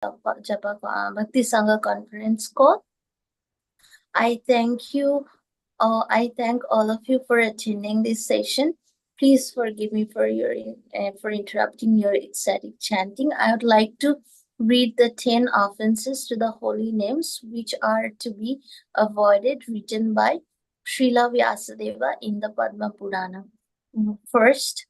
Bhakti Sangha conference call. I thank you. I thank all of you for attending this session. Please forgive me for interrupting your ecstatic chanting. I would like to read the 10 offenses to the holy names which are to be avoided, written by Srila Vyasadeva in the Padma Purana. First,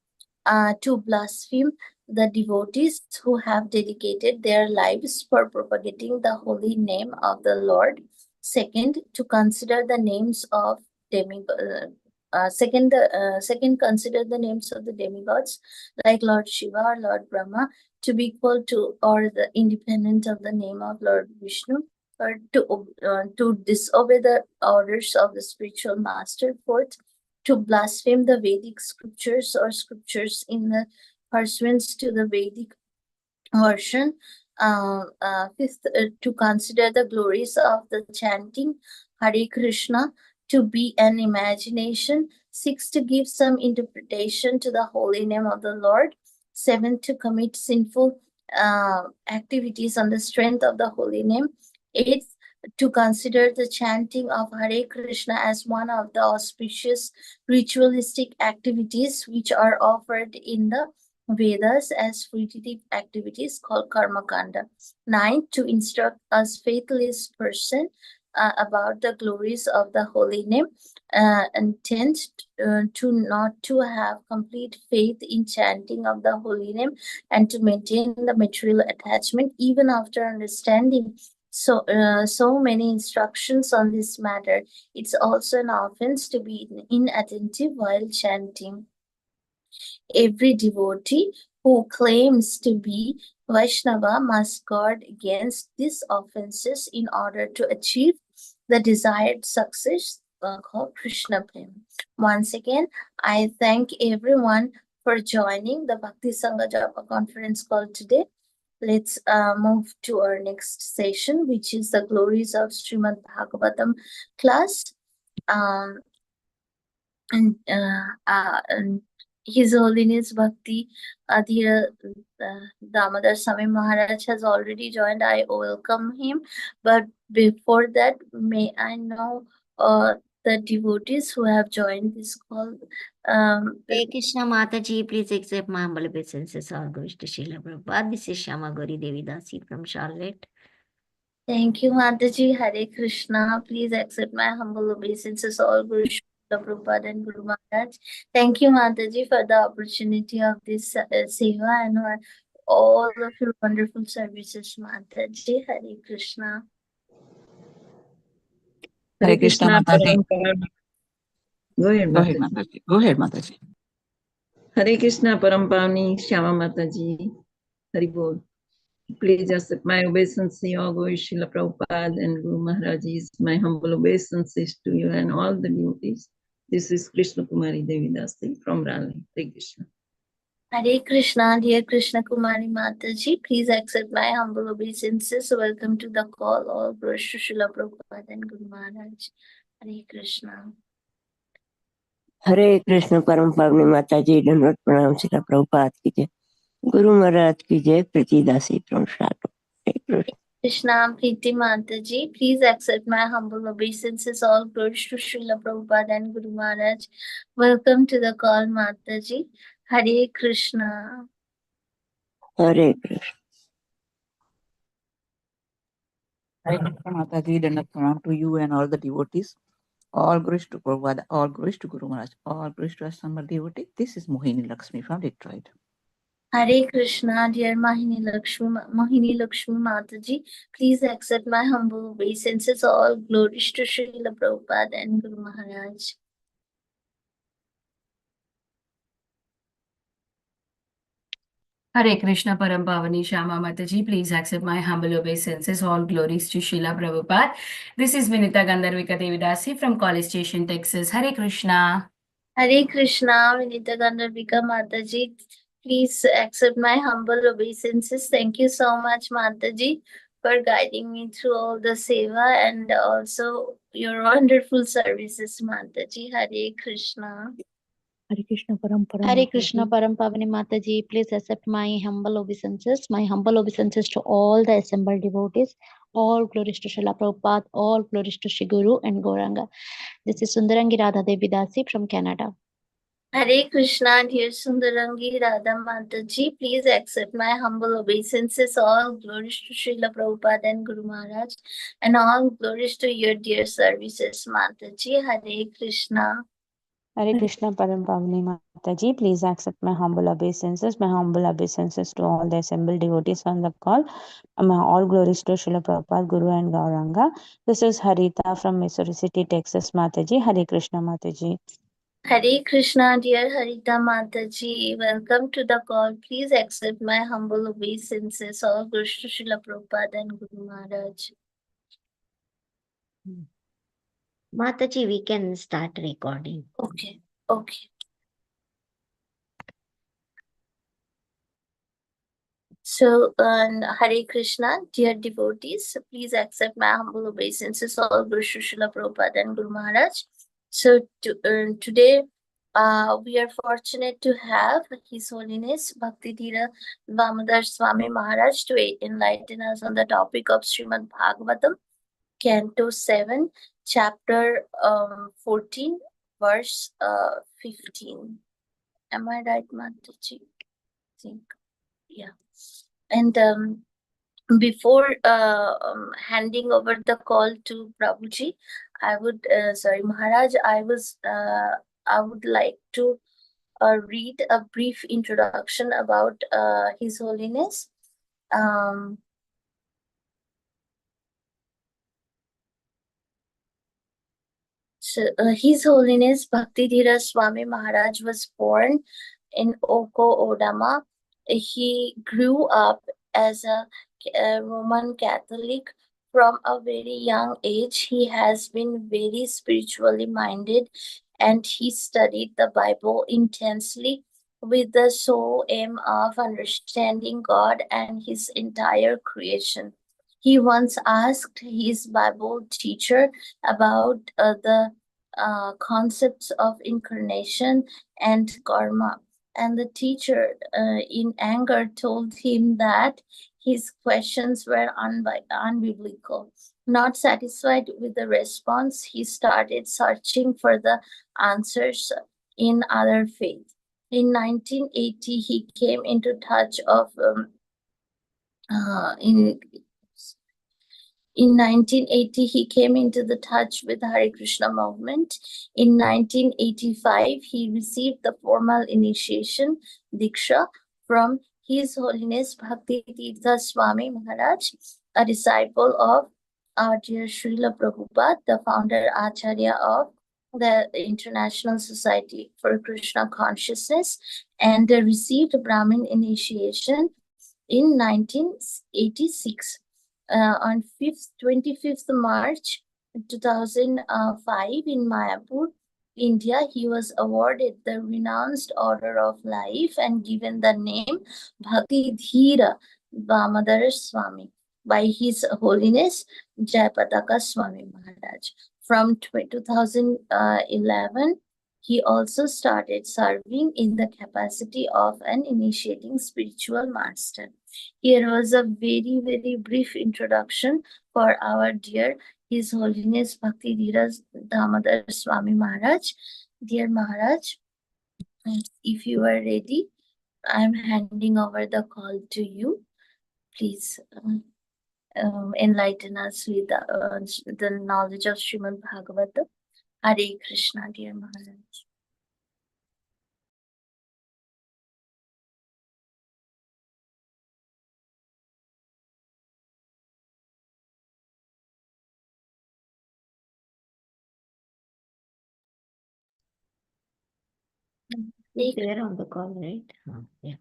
to blaspheme the devotees who have dedicated their lives for propagating the holy name of the Lord. Second, to consider the names of demigods. Second, consider the names of the demigods like Lord Shiva or Lord Brahma to be equal to or the independent of the name of Lord Vishnu, or to disobey the orders of the spiritual master. Fourth, to blaspheme the Vedic scriptures or scriptures in the pursuance to the Vedic version. Fifth, to consider the glories of the chanting Hare Krishna to be an imagination. Sixth, to give some interpretation to the holy name of the Lord. Seventh, to commit sinful activities on the strength of the holy name. Eighth, to consider the chanting of Hare Krishna as one of the auspicious ritualistic activities which are offered in the Vedas as fruitive activities called karma kanda. Ninth, to instruct us faithless person about the glories of the holy name. And tenth, to not to have complete faith in chanting of the holy name and to maintain the material attachment even after understanding so many instructions on this matter. It's also an offense to be inattentive while chanting. Every devotee who claims to be Vaishnava must guard against these offenses in order to achieve the desired success called Krishna Prem. Once again, I thank everyone for joining the Bhakti Sangha Japa conference call today. Let's move to our next session, which is the glories of Srimad Bhagavatam class. And His Holiness Bhakti Dhira Damodara Swami Maharaj has already joined. I welcome him. But before that, may I know the devotees who have joined this call? Hare Krishna Mataji, please accept my humble obeisances. All goes to Srila Prabhupada. This is Shama Gauri Devi Dasi from Charlotte. Thank you, Mataji. Hare Krishna. Please accept my humble obeisances. All Guru Srila Prabhupada and Guru Maharaj. Thank you, Mataji, for the opportunity of this seva and all of your wonderful services, Mataji. Hare Krishna. Hare Krishna Mataji. Go ahead, Mataji. Go ahead, Mataji. Hare Krishna Parampavani Shyama Mataji. Hari Bol. Please accept my obeisances, Your Guru Srila Prabhupada and Guru Maharajis. My humble obeisances to you and all the devotees. This is Krishna Kumari Devi Dasi from Raleigh. Hare Krishna. Hare Krishna, dear Krishna Kumari Mataji. Please accept my humble obeisances. Welcome to the call. All Guru Srila Prabhupada and Guru Maharaj. Hare Krishna. हरे कृष्ण परम पावनी माता जी दंडवत प्रणाम श्री प्रभुपाद की जय गुरु महाराज की जय प्रीति दासी from Charlotte. Krishna Priti Mataji, please accept my humble obeisances. All glories to Srila Prabhupada and Guru Maharaj. Welcome to the call, Mataji. Hare Krishna. Hare Krishna. Hare Krishna Mataji, Dandat Pranam to you and all the devotees. All glories to Prabhupada, all glories to Guru Maharaj, all glories to Asamba devotee. This is Mohini Lakshmi from Detroit. Hare Krishna, dear Mohini Lakshmi Mataji, please accept my humble obeisances. All glories to Srila Prabhupada and Guru Maharaj. Hare Krishna Param Pavani Shama Mataji, please accept my humble obeisances. All glories to Srila Prabhupada. This is Vinita Gandharvika Devidasi from College Station, Texas. Hare Krishna. Hare Krishna, Vinita Gandharvika Mataji, please accept my humble obeisances. Thank you so much, Mataji, for guiding me through all the seva and also your wonderful services, Mataji. Hare Krishna. Hare Krishna Parampara Hare Mataji. Krishna Parampavani Mataji, please accept my humble obeisances. My humble obeisances to all the assembled devotees. All glories to Srila Prabhupada, all glories to Shri Guru and Gauranga. This is Sundarangi Radha Devi Dasi from Canada. Hare Krishna, dear Sundarangi Radha Mataji, please accept my humble obeisances. All glories to Srila Prabhupada and Guru Maharaj, and all glories to your dear services, Mataji. Hare Krishna. Hare Krishna Parampavani Mataji, please accept my humble obeisances. My humble obeisances to all the assembled devotees on the call. My all glories to Srila Prabhupada, Guru and Gauranga. This is Harita from Missouri City, Texas, Mataji. Hare Krishna Mataji. Hare Krishna, dear Harita Mataji. Welcome to the call. Please accept my humble obeisances. All glories to Srila Prabhupada and Guru Maharaj. Mataji, we can start recording. Okay, okay. So, Hare Krishna, dear devotees, please accept my humble obeisances. All Guru Srila Prabhupada and Guru Maharaj. So, today, we are fortunate to have His Holiness Bhakti Dhira Damodara Swami Maharaj to enlighten us on the topic of Srimad Bhagavatam, Canto 7, Chapter 14, verse 15. Am I right, Mataji? I think, yeah. And before handing over the call to Prabhuji, I would, Maharaj, I would like to read a brief introduction about His Holiness. His Holiness Bhakti Dhira Swami Maharaj was born in Oko, Odama. He grew up as a Roman Catholic. From a very young age, he has been very spiritually minded, and he studied the Bible intensely with the sole aim of understanding God and his entire creation. He once asked his Bible teacher about the concepts of incarnation and karma, and the teacher, in anger, told him that his questions were unbiblical. Not satisfied with the response, he started searching for the answers in other faiths. In 1980, he came into touch of in 1980, he came into the touch with Hare Krishna movement. In 1985, he received the formal initiation, Diksha, from His Holiness Bhakti Tirtha Swami Maharaj, a disciple of our dear Srila Prabhupada, the founder Acharya of the International Society for Krishna Consciousness, and received Brahmin initiation in 1986. On 25th March 2005 in Mayapur, India, he was awarded the renounced Order of Life and given the name Bhakti Dhira Damodara Swami by His Holiness Jayapataka Swami Maharaj. From 2011, he also started serving in the capacity of an initiating spiritual master. Here was a very, very brief introduction for our dear His Holiness Bhakti Dhira Damodara Swami Maharaj. Dear Maharaj, if you are ready, I am handing over the call to you. Please enlighten us with the knowledge of Srimad Bhagavatam. Hare Krishna, dear Maharaj. He's there on the call, right? Yeah.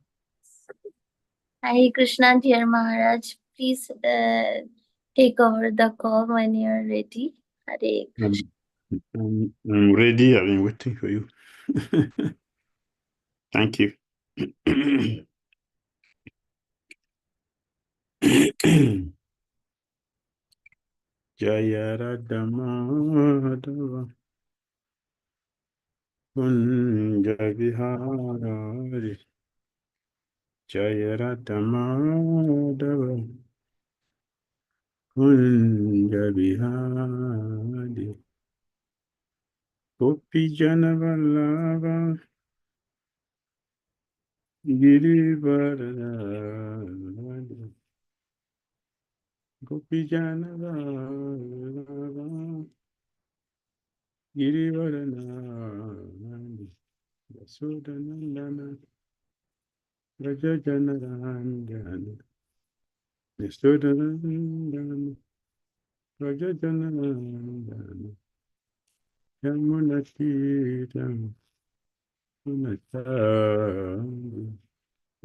Hare Krishna, dear Maharaj. Please take over the call when you are ready. Hare Krishna. I'm ready. I've been waiting for you. Thank you. Jaya Radha Madhava Kunja Vihari Jayarata Madhava Kunja Vihari Gopi Janavallava Girivaradari Gopi Janavallava Girivaradari Yasodhanandana Rajajanarandana Yasodhanandana Rajajanarandana Yamunatiram Munataram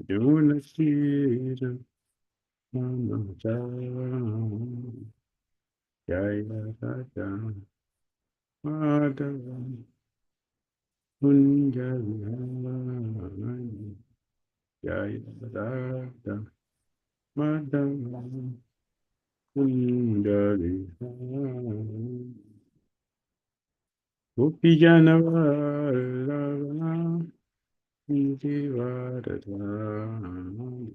Yamunatiram Munataram Jaya Raja Madhavam Kunjaviharani Jaya Raja Madhavam Kunjaviharani Gopijanavarava Kunjivaradhani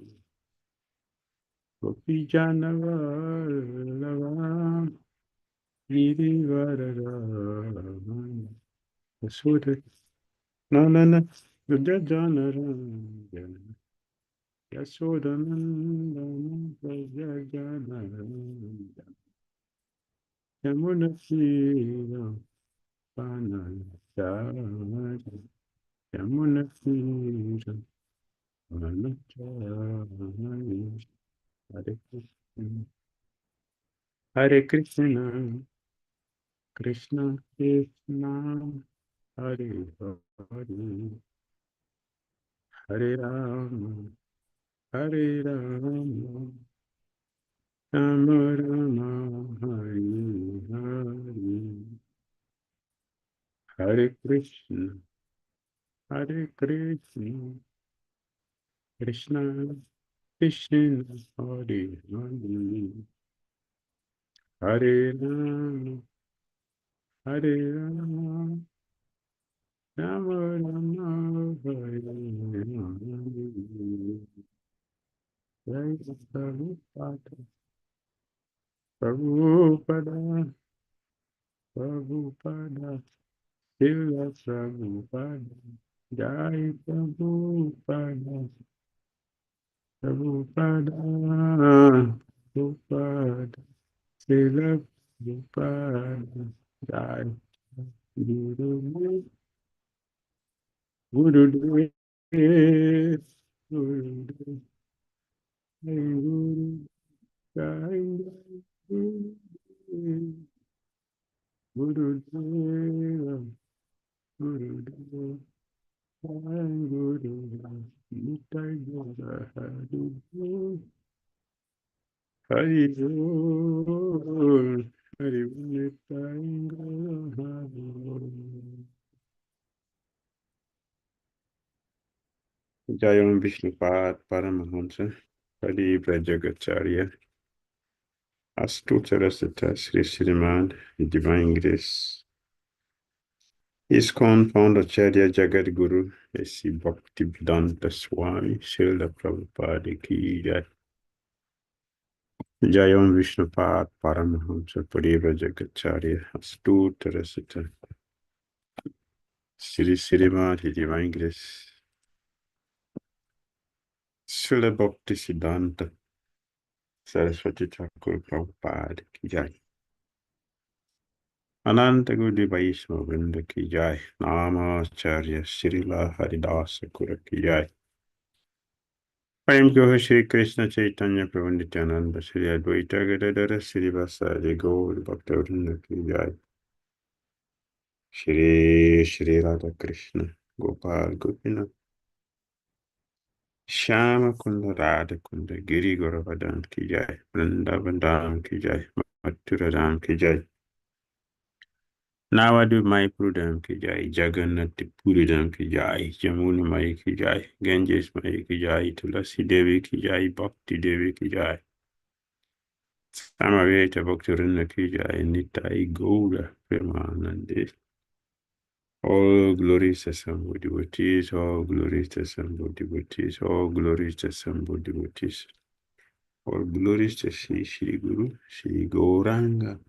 Gopijanavarava Girivaradhani Yasudha Nalana Vijajanarandana Yasodhanandana Vijajanarandana Yamunasira Panachara Yamunasira Panachara Hare Krishna Hare Krishna Krishna Krishna Hare Hare Hare Rama Hare Rama Rama Rama Hare Hare Hare Krishna Hare Krishna Krishna Krishna Hare Hare Hare Rama Hare Rama Rama Rama Hare Hare Jai Prabhupada Prabhupada Prabhupada Srila Prabhupada Jai Prabhupada Prabhupada Prabhupada Srila Prabhupada Jai Guru Gurudev Gurudev Guru Jai Gurudev Gurudev Jai Gurudev Nitai Gora Hari Hari Hari Nitai Gora Hari Jayam Vishnupad Paramahamsa Hari Brajagacharya Astutarasata Sri Srimad Divine Grace ISKCON Founder Acharya Jagat Guru A.C. Bhakti Vedanta Swami Srila Prabhupada Ki Jai Jayam Vishnupad Paramahamsa Hari Brajagacharya Astutarasata Sri Srimad Divine Grace Srila Bhakti Siddhanta Saraswati Thakur Prabhupada Ki Jai Ananta Gudi Vaishnava Vrinda Ki Jai Namacharya Srila Haridasa Kura Ki Jai Prem Guru Shri Krishna Chaitanya Prabhu Nityananda Shri Advaita Gadadara Shri Vasari Gaur Bhakta Vrinda Ki Jai Shri Shri Radha Krishna Gopal Gopinath Shama Kunda Radha Kunda Giri Garavardhan Ki Jai Vrindavan Dham Ki Jai Mathura Dham Ki Jai Nawadu Mai Prudam Ki Jai Jagannath Puridam Ki Jai Jamuna Mai Ki Jai Ganges Mai Ki Jai Tulasi Devi Ki Jai Bhakti Devi Ki Jai Samaveta Bhakti Vrinda Ki Jai Nitai Gaura Premanande All glories assembled devotees, all glories assembled devotees, all glories assembled devotees. All glories to Shri Guru, Shri Gauranga.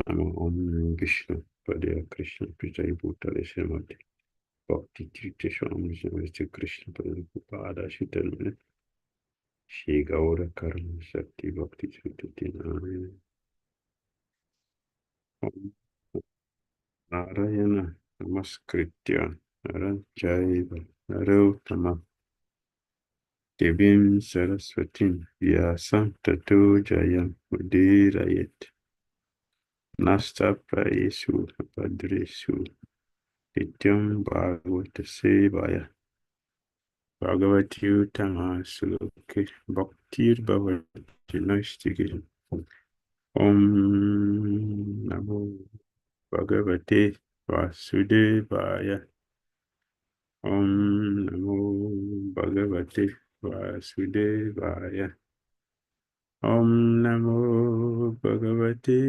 Namo Om Vishnu Padaya Krishna Prajai Bhutale Srimad Bhakti Tirtha Swami Mr. Krishna Pada Shitalmane Shri Gaura Karma Shakti Bhakti Sutatina Om Narayana Namaskritya Naranjaiva Narottama Devim Saraswatim Vyasam Tato Jayam Udirayet Nasta Prayesu Padresu Nityam Bhagavata Sevaya Bhagavati Uttama Suluke Bhaktir Bhavati Naistigiri Om Namo Bhagavate Vasudevaya Om Namo Bhagavate Vasudevaya Om Namo Bhagavate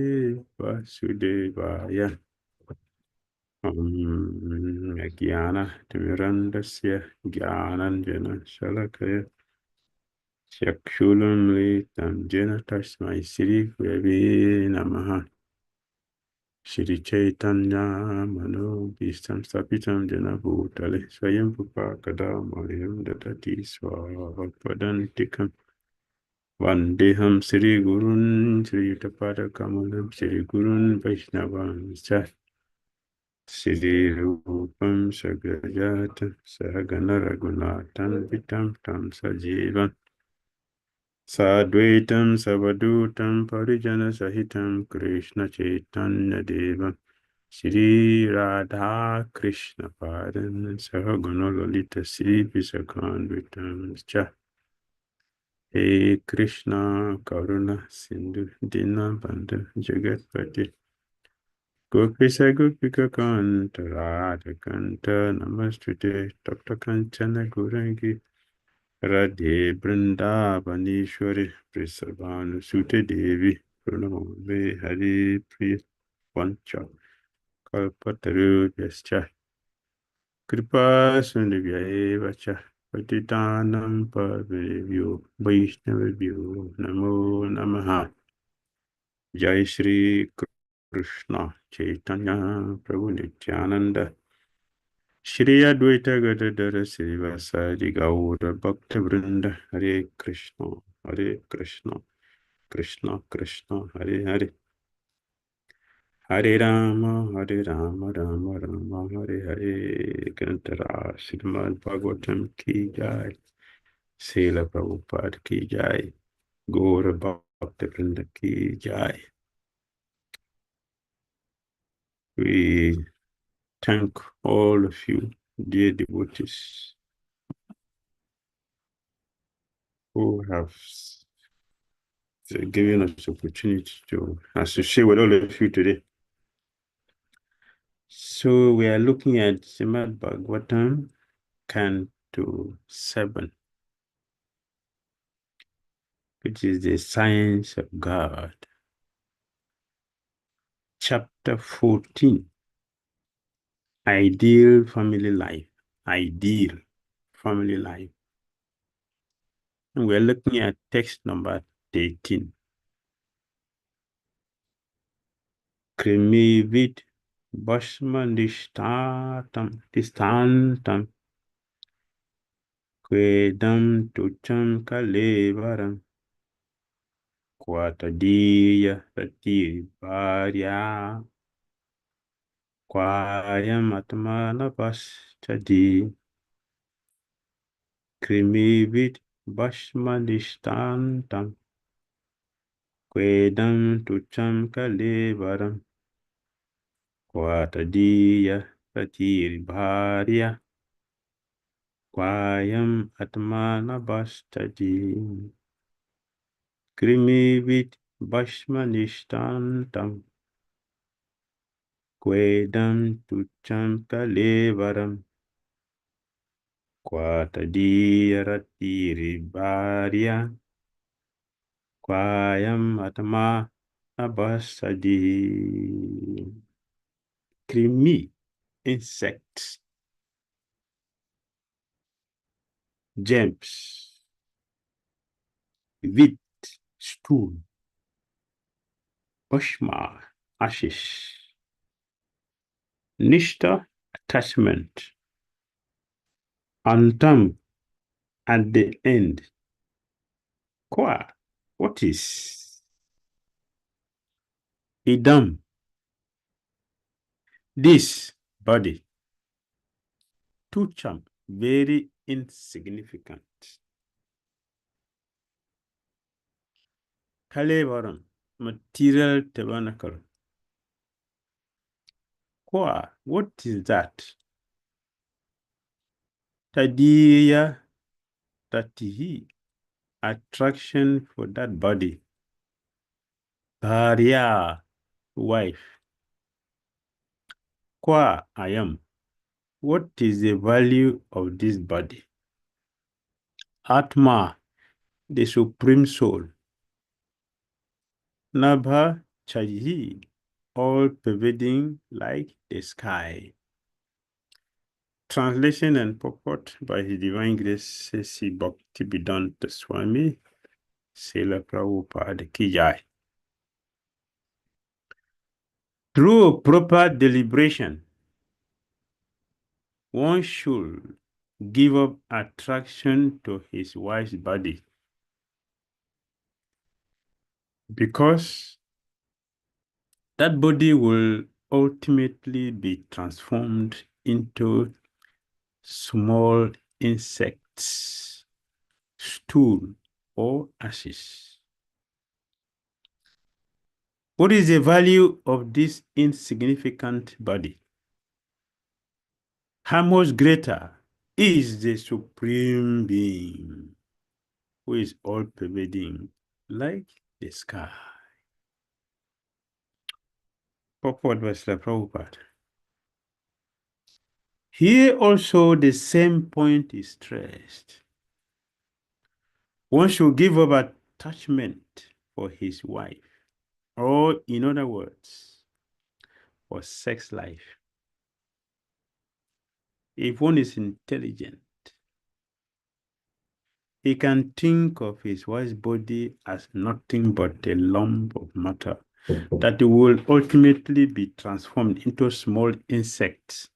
Vasudevaya Om Jnana Timirandasya Jnananjana Shalakaya Chakshulunlitam Jena Tasmai Sri Gurave Namaha Shri Chaitanya Mano Bhistam Stapitam Jena Bhutale Swayam Pupa Kadamayam Dadati Swapadantikam Vandeham Sri Gurun Sri Tapada Kamalam Sri Gurun Vaishnavam Sri Rupam Sagrajatam Sahagana Raghunathan Vitam Tam Sajivam Sadvaitam Savadutam Parijana Sahitam Krishna Chaitanya Devam Shri Radha Krishna Padan Sahagana Lalita Sri Visakan Vitam Cha He Krishna Karuna Sindhu Dina Bandha Jagatpati Gopisa Gopika Kanta Radha Kanta Namastute Dr. Kanchana Gurangi Radhe Vrindavaneshwari Prisabhanu Sute Devi Pranamame Hari Priya Vancha Kalpataru Yascha Kripa Sundivya Vacha Patitanam Pavinivyo Vaishnavibhyo Namo Namaha Jai Shri Krishna Chaitanya Prabhu Nityananda Shri Advaita Gadadara Srivasadi Gaura Bhakta Vrinda Hare Krishna Hare Krishna Krishna Krishna Hare Hare Hare Rama Rama Rama Hare Hare Gantara Srimad Bhagavatam Ki Jai Srila Prabhupada Ki Jai Gaura Bhakta Vrinda Ki Jai. We thank all of you, dear devotees, who have given us opportunity to associate with all of you today. So we are looking at Srimad Bhagavatam, Canto 7, which is the science of God. Chapter 14, Ideal Family Life. Ideal Family Life. And we're looking at text number 13. Krimivit Bhasmadishtantam Quedam Tucham Kalevaram Quatadiya Rati Varya Quayam Atmana Pastadi Krimivit Bhasmadishtantam Quedam Tucham Kalevaram Quatadiya Rati Varya Quayam Atmana Pastadi Krimivit Bhasmanishtantam Quedam Tucham Kalevaram Quatadiyarati Bharya Quayam Atma Abhasadi. Krimi insects, gems, wheat, stool, Ushma, ashes, Nishta, attachment, Antam, at the end. Kwa, what is? Idam, this body. Tucham, very insignificant. Kalevaram, material tabernacle. Kwa, what is that? Tadiya, tatihi, attraction for that body. Bharya, wife. Kwa, I am. What is the value of this body? Atma, the supreme soul. Nabha Chaji, all pervading like the sky. Translation and purport by His Divine Grace C.C. Bhakti Vedanta Swami, Srila Prabhupada Ki Jai. Through proper deliberation, one should give up attraction to his wife's body because that body will ultimately be transformed into small insects, stool, or ashes. What is the value of this insignificant body? How much greater is the Supreme Being who is all pervading like the sky? Purport by Srila Prabhupada. Here also the same point is stressed. One should give up attachment for his wife, or in other words, for sex life. If one is intelligent, he can think of his wife's body as nothing but a lump of matter that will ultimately be transformed into small insects,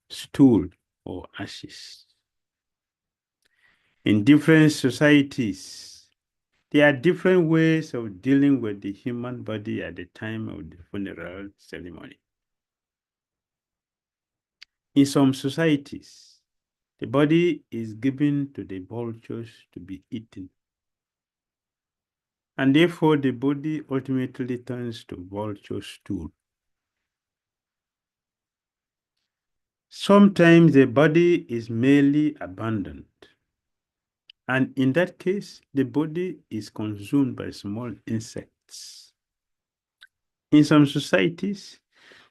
stool, or ashes. In different societies, there are different ways of dealing with the human body at the time of the funeral ceremony. In some societies, the body is given to the vultures to be eaten. And therefore, the body ultimately turns to vulture stool. Sometimes the body is merely abandoned. And in that case, the body is consumed by small insects. In some societies,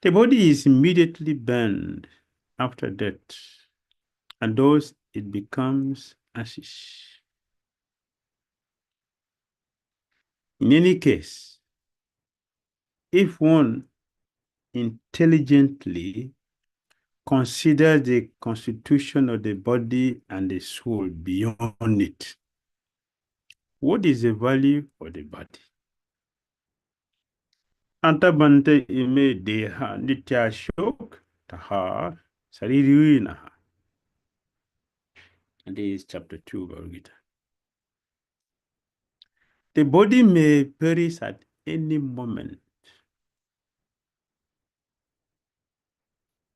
the body is immediately burned after death, and thus it becomes ashes. In any case, if one intelligently considers the constitution of the body and the soul beyond it, what is the value of the body? Antabante ime deha nitya shok taha saririnaha. And this is chapter 2 Bhagavad Gita. The body may perish at any moment.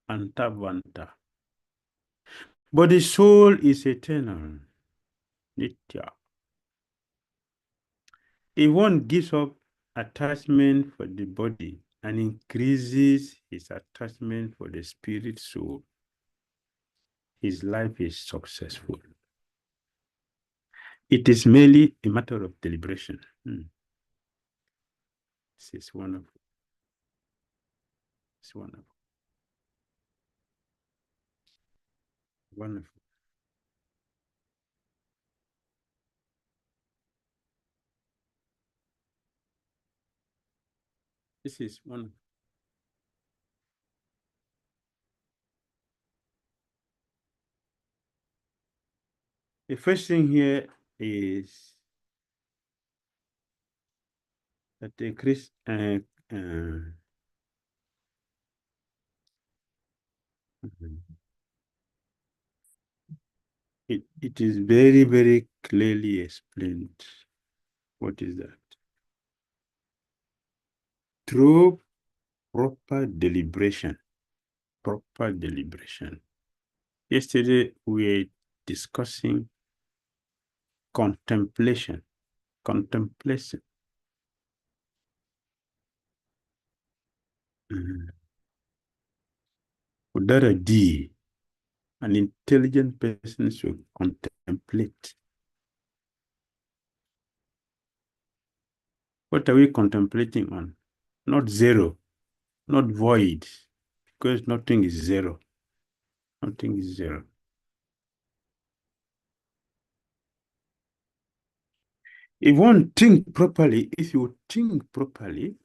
Antavanta. But the soul is eternal. Nitya. If one gives up attachment for the body and increases his attachment for the spirit soul, his life is successful. It is merely a matter of deliberation. This is wonderful. It's wonderful. Wonderful. This is wonderful. The first thing here is that the it is very, very clearly explained. What is that? Through proper deliberation. Proper deliberation. Yesterday we were discussing contemplation. Contemplation. Without a D, an intelligent person should contemplate. What are we contemplating on? Not zero, not void, because nothing is zero. Nothing is zero. If one think properly, if you think properly,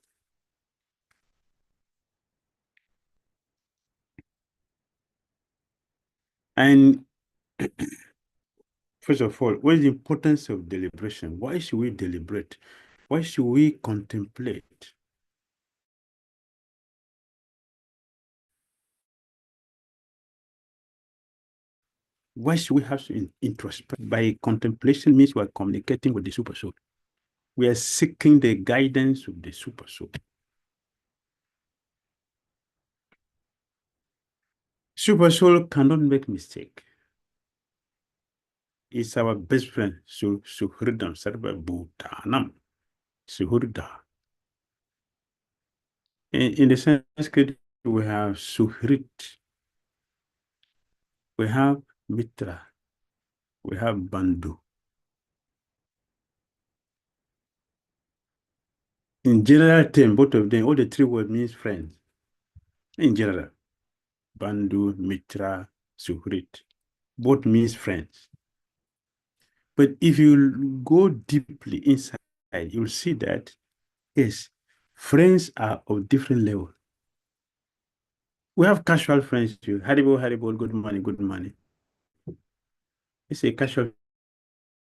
and first of all, what is the importance of deliberation? Why should we deliberate? Why should we contemplate? Why should we have to introspect? By contemplation means we are communicating with the super soul. We are seeking the guidance of the super soul. Super soul cannot make mistake. It's our best friend. Suhridam Sarva Bhutanam. Suhurda. In the Sanskrit, we have Suhrit. We have Mitra. We have Bandhu. In general term, both of them, all the three words means friends. In general, Bandhu, Mitra, Suhrit, both means friends. But if you go deeply inside, you'll see that, yes, friends are of different level. We have casual friends too. Haribo, Haribo, good morning. It's a casual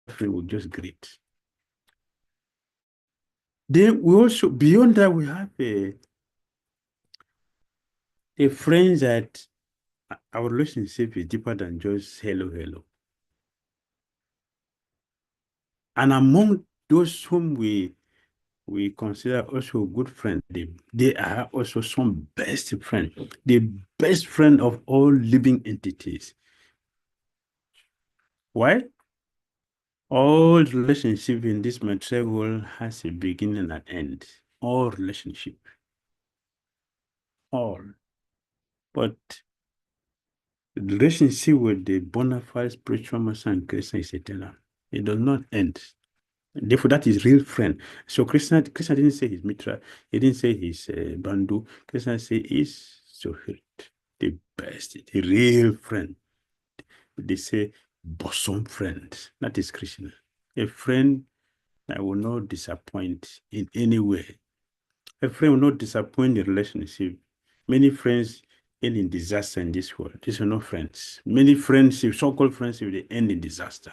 friend will just greet. Then we also, beyond that, we have a friend that our relationship is deeper than just hello. And among those whom we consider also good friends, they are also some best friend, the best friend of all living entities. Why? All relationship in this material world has a beginning and an end. All relationship. All. But the relationship with the bona fide spiritual master and Krishna is eternal. It does not end. Therefore, that is real friend. So Krishna didn't say his Mitra. He didn't say his Bandhu. Krishna said his Sohrit, the best, the real friend. They say bosom friend. That is Krishna. A friend that will not disappoint in any way. A friend will not disappoint in relationship. Many friends end in disaster in this world. These are not friends. Many friends, so-called friends, they end in disaster,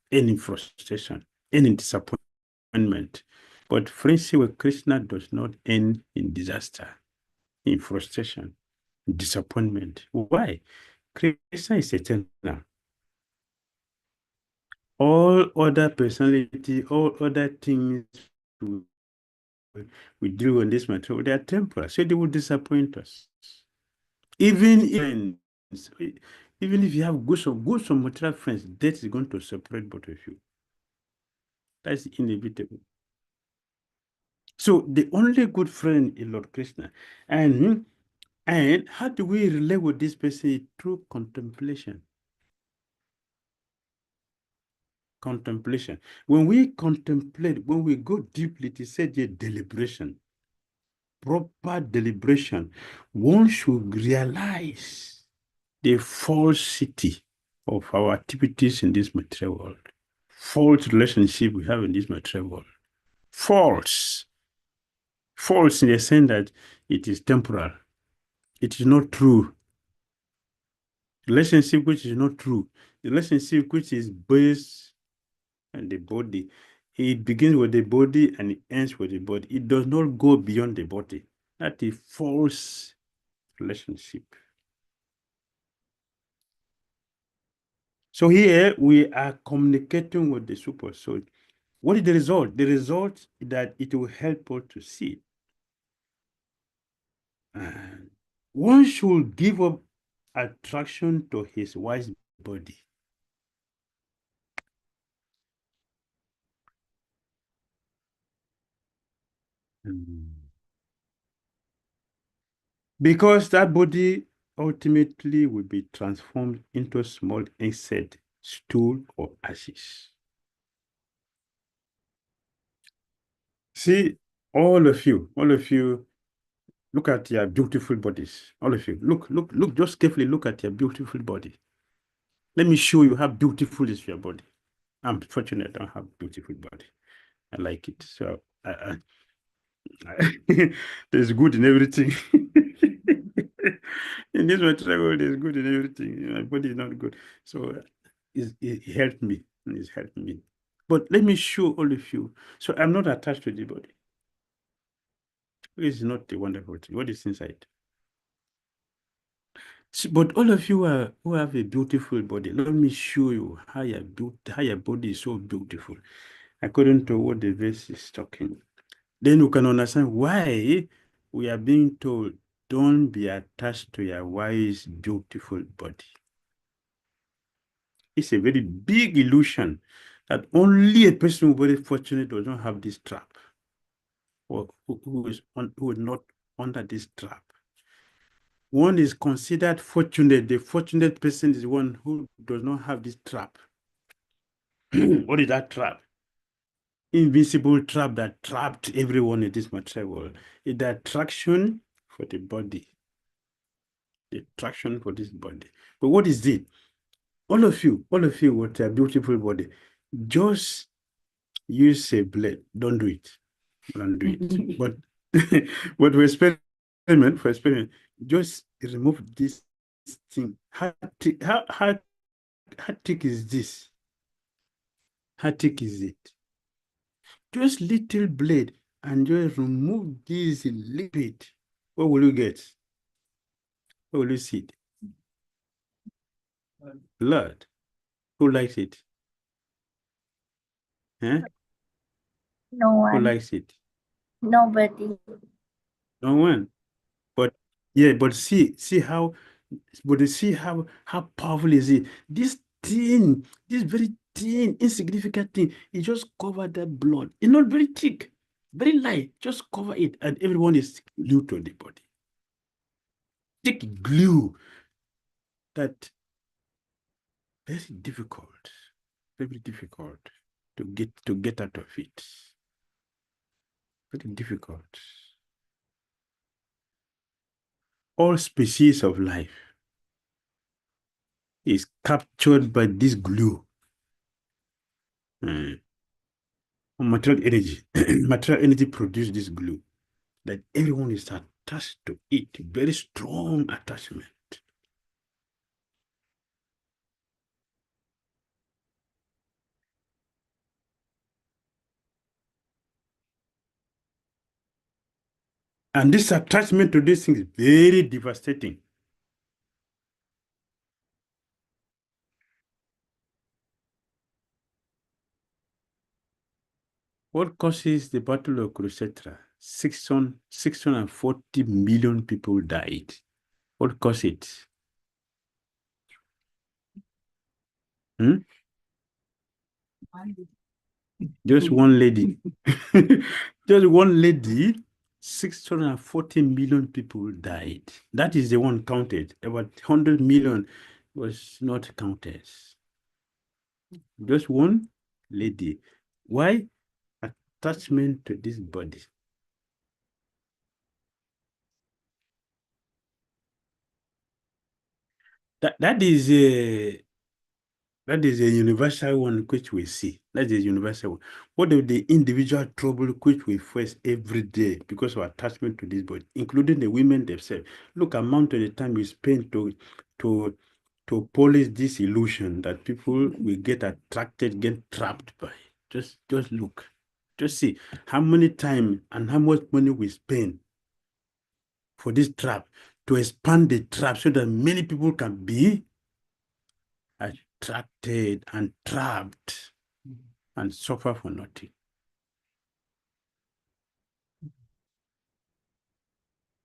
end in frustration, end in disappointment. But friendship with Krishna does not end in disaster, in frustration, disappointment. Why? Krishna is eternal. All other personality, all other things we deal in this matter, they are temporal, so they will disappoint us. Even if you have good some material friends, death is going to separate both of you. That's inevitable. So the only good friend is Lord Krishna. And how do we relate with this person? Through contemplation. Contemplation. When we contemplate, when we go deeply, it is said deliberation. Proper deliberation. One should realize the falsity of our activities in this material world. False relationship we have in this material world. False. False in the sense that it is temporal. It is not true. Relationship which is not true The relationship which is based on the body, it begins with the body and it ends with the body. It does not go beyond the body. That is false relationship. So here we are communicating with the super soul. What is the result? The result is that it will help us to see. And one should give up attraction to his wife's body. Because that body ultimately will be transformed into a small insect, stool, or ashes. See, all of you, look at your beautiful bodies. All of you, look, just carefully look at your beautiful body. Let me show you how beautiful is your body. I'm fortunate I don't have beautiful body. I like it. So there's good in everything. In this material world, there's good in everything. My body is not good. So it helped me. It's helped me. But let me show all of you. So I'm not attached to the body. It's not the wonderful thing. What is inside? So, but all of you who have a beautiful body, let me show you how your body is so beautiful, according to what the verse is talking. Then you can understand why we are being told, don't be attached to your wife's beautiful body. It's a very big illusion that only a person who is very fortunate does not have this trap, or who is not under this trap. One is considered fortunate. The fortunate person is one who does not have this trap. What is that trap? Invisible trap that trapped everyone in this material world. It's the attraction for the body. The attraction for this body. But what is it? All of you with a beautiful body, just use a blade. Don't do it. Don't do it. But but for experiment, just remove this thing. How thick is this? How thick is it? Just little blade and just remove this little bit. What will you get? What will you see? Blood. Who likes it? Huh? No Who one. likes it? Nobody. No one. But yeah, but see how powerful is it? This very thin, insignificant thing, it just covered that blood. It's not very thick, very light, just cover it, and everyone is glued to the body. Thick glue that very difficult to get out of it. Very difficult. All species of life is captured by this glue. Material energy. Material energy produces this glue that everyone is attached to it. Very strong attachment. And this attachment to this thing is very devastating. What causes the Battle of Kurukshetra? 640 million people died. What caused it? Just one lady. Just one lady, 640 million people died. That is the one counted. About 100 million was not counted. Just one lady. Why? Attachment to this body. That is a universal one which we see. That is a universal one. What are the individual trouble which we face every day because of attachment to this body, including the women themselves? Look, amount of the time we spend to to polish this illusion that people will get attracted, get trapped by. Just look. Just see how many time and how much money we spend for this trap, to expand the trap so that many people can be attracted and trapped and suffer for nothing.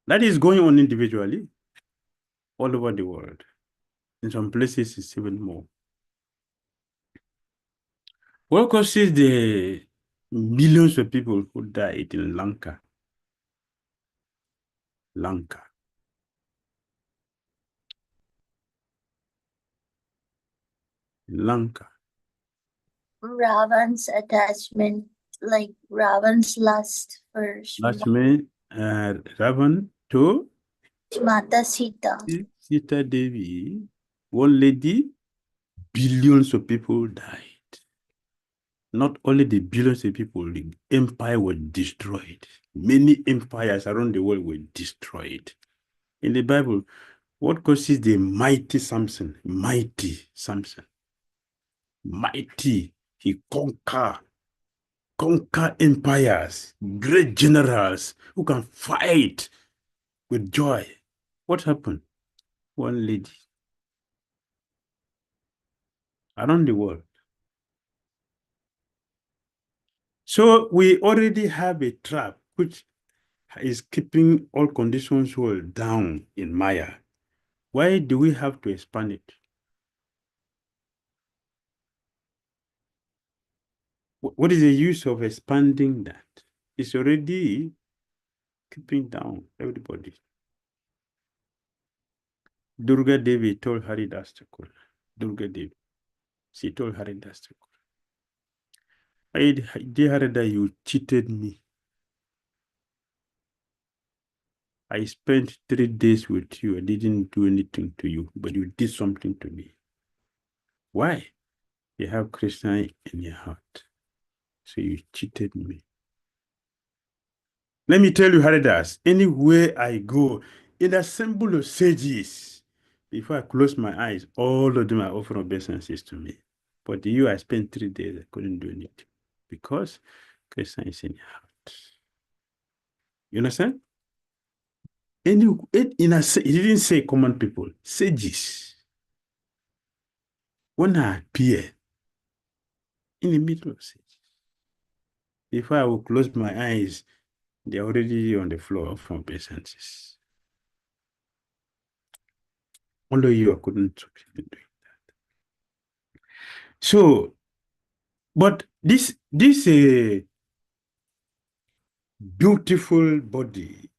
That is going on individually all over the world. In some places, it's even more. What causes the millions of people who died in Lanka? Lanka. Ravan's attachment, like Ravan's lust for Lakshmi, Ravan to Mata Sita. Sita Devi, one lady, billions of people died. Not only the billions of people, the empire was destroyed. Many empires around the world were destroyed. In the Bible, what causes the mighty Samson? Mighty Samson. Mighty. He conquer empires, great generals who can fight with joy. What happened? One lady around the world. So we already have a trap which is keeping all conditions world down in Maya. Why do we have to expand it? What is the use of expanding that? It's already keeping down everybody. Durga Devi told Haridas Thakur. Durga Devi. She told Haridas Thakur, dear Haridas, you cheated me. I spent 3 days with you. I didn't do anything to you, but you did something to me. Why? You have Krishna in your heart. So you cheated me. Let me tell you, Haridas, anywhere I go, in a symbol of sages, before I close my eyes, all of them are offering obeisances to me. But you, I spent 3 days, I couldn't do anything because Krishna is in your heart. You understand? He didn't say common people, sages. When I appear in the middle of sages, before I will close my eyes, they're already on the floor from obeisances. Only you, I couldn't succeed in doing that. So, but this beautiful body,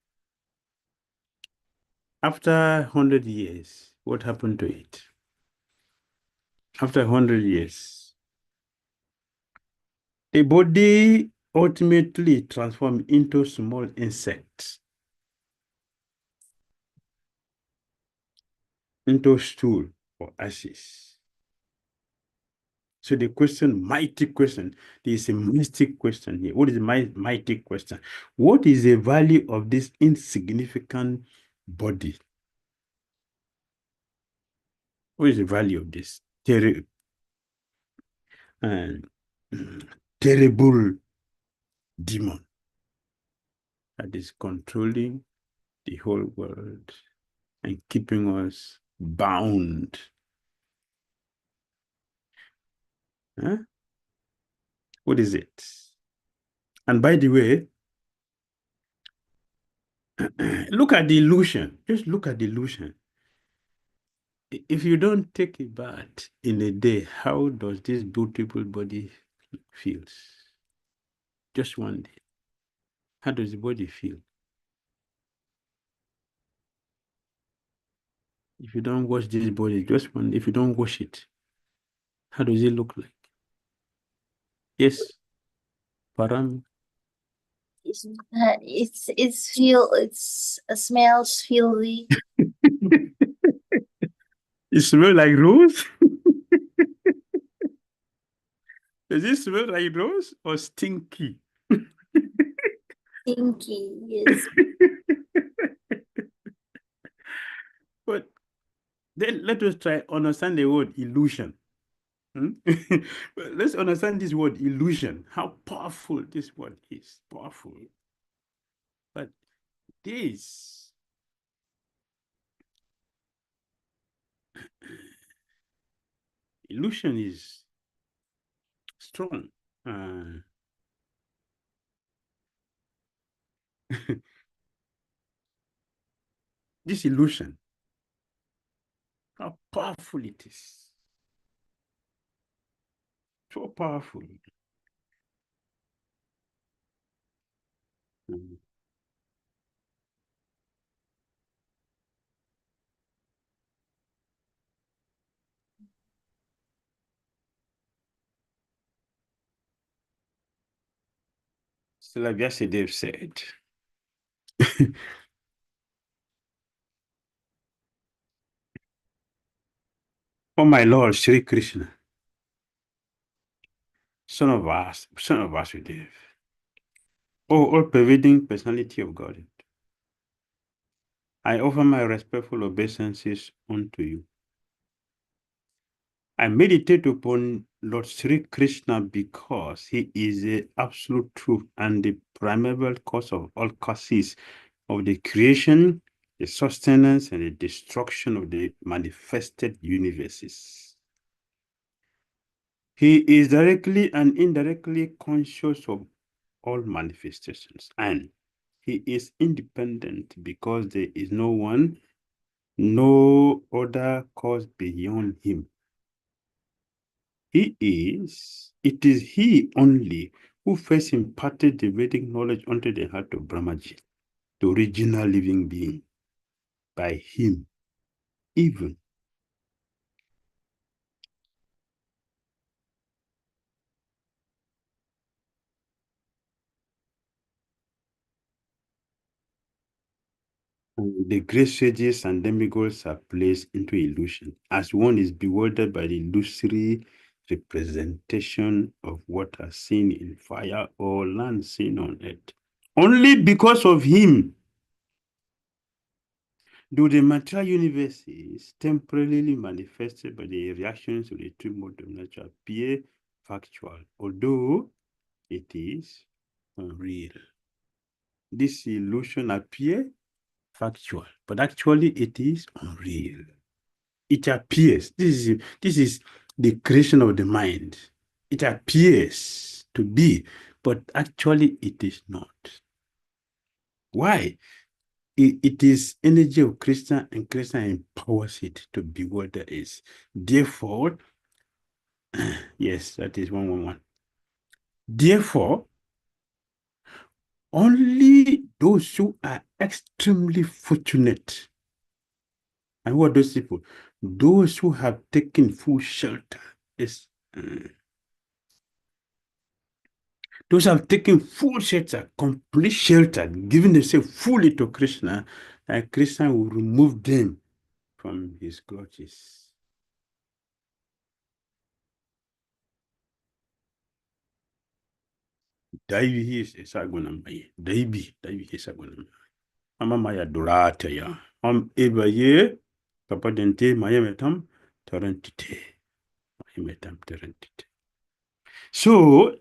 after 100 years, what happened to it? After 100 years, the body ultimately transformed into small insects, into stool or ashes. So the question, mighty question, there is a mystic question here. What is my mighty question? What is the value of this insignificant body? What is the value of this terrible demon that is controlling the whole world and keeping us bound? Huh? What is it? And by the way, look at the illusion. Just look at the illusion. If you don't take a bath in a day, how does this beautiful body feel? Just one day. How does the body feel? If you don't wash this body, just one day, if you don't wash it, how does it look like? Yes, Param. It smells filthy. It smells like rose? Does it smell like rose or stinky? Stinky, yes. But Then let us try understand the word illusion. Let's understand this word illusion, how powerful this word is. Powerful. But this illusion is strong. This illusion, how powerful it is. So powerful. So like Vyasadeva said, oh my Lord, Sri Krishna, son of Vasudeva, oh all-pervading personality of God, I offer my respectful obeisances unto you. I meditate upon Lord Sri Krishna because he is the absolute truth and the primeval cause of all causes of the creation, the sustenance, and the destruction of the manifested universes. He is directly and indirectly conscious of all manifestations, and he is independent because there is no other cause beyond him. It is he only who first imparted the Vedic knowledge unto the heart of Brahmaji, the original living being. By him, even the great sages and demigods are placed into illusion, as one is bewildered by the illusory representation of water seen in fire or land seen on earth. Only because of him do the material universes temporarily manifested by the reactions of the two modes of nature appear factual, although it is unreal. This illusion appears factual, but actually it is unreal. It appears. This is the creation of the mind. It appears to be, but actually it is not. Why? It is energy of Krishna, and Krishna empowers it to be what it is. Therefore, yes, that is 111. Therefore, only those who are extremely fortunate, and who are those people? Those who have taken full shelter. Is those who have taken full shelter, complete shelter, giving themselves fully to Krishna, and Krishna will remove them from his clutches. Daivi his esagunamai. Daibi esagunamai. Ama maya durata ya. Ebaye kapadente mayemetam tarantite. Mayemetam tarantite. So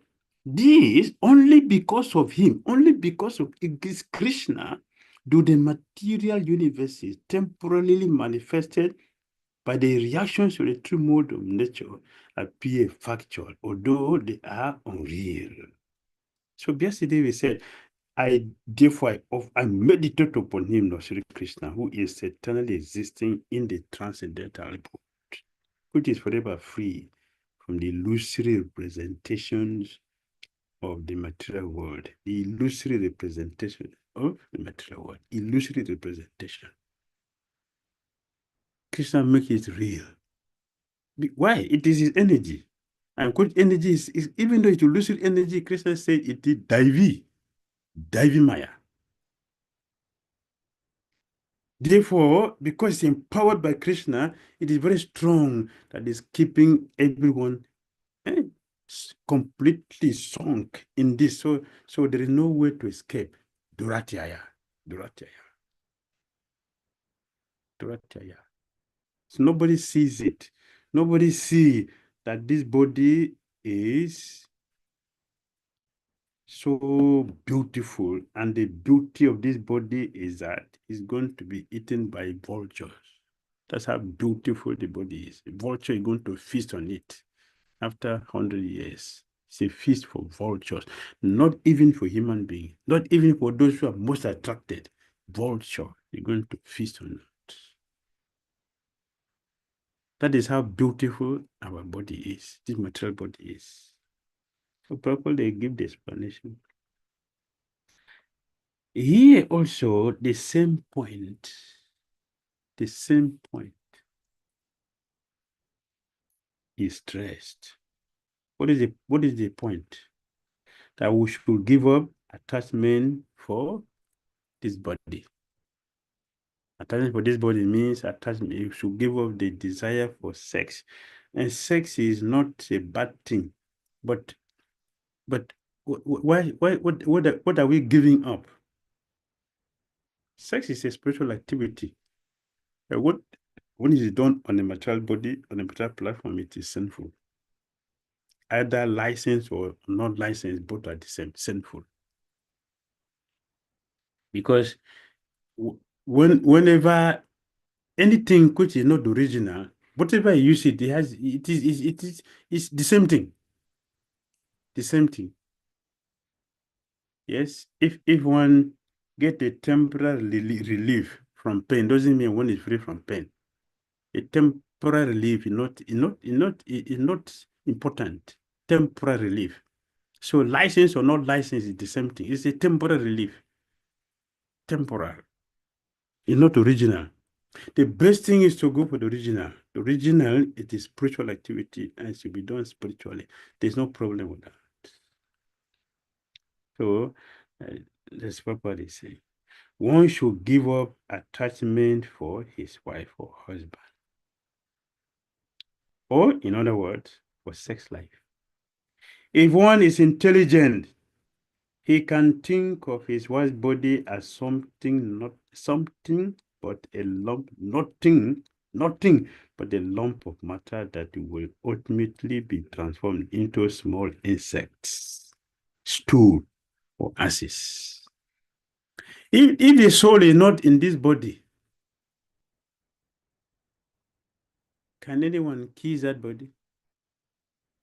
this only because of him, only because of this Krishna, do the material universes temporarily manifested by the reactions of the true mode of nature appear factual, although they are unreal. So yesterday we said, I meditate upon him, Lord Sri Krishna, who is eternally existing in the transcendental world, which is forever free from the illusory representations of the material world. The illusory representation of the material world. Illusory representation. Krishna makes it real. Why? It is his energy. And good energy is even though it's illusory energy, Krishna said it is Daivi Maya. Therefore, because it's empowered by Krishna, it is very strong that is keeping everyone completely sunk in this. So there is no way to escape. Duratya. So nobody sees it. Nobody see that this body is so beautiful, and the beauty of this body is that it's going to be eaten by vultures. That's how beautiful the body is. A vulture is going to feast on it after 100 years. It's a feast for vultures, not even for human beings, not even for those who are most attracted. Vulture, you're going to feast on it. That is how beautiful our body is, this material body is. So people, they give the explanation. Here also, the same point is stressed. What is the point? That we should give up attachment for this body. Attachment for this body means attachment. You should give up the desire for sex. And sex is not a bad thing, but what are we giving up? Sex is a spiritual activity. When it is done on a material body, on a material platform, it is sinful. Either licensed or not licensed, both are the same, sinful. Because whenever anything which is not original, whatever you use it is the same thing. The same thing. Yes, if one get a temporary relief from pain, doesn't mean one is free from pain. A temporary relief is not important. Temporary relief. So license or not license is the same thing. It's a temporary relief. Temporary. It's not original. The best thing is to go for the original. The original, it is spiritual activity and it should be done spiritually. There's no problem with that. So that's what is saying. One should give up attachment for his wife or husband. Or, in other words, for sex life. If one is intelligent, he can think of his wife's body as something, not something, but a lump, nothing, but a lump of matter that will ultimately be transformed into small insects, stool, or ashes. If the soul is not in this body, can anyone kiss that body?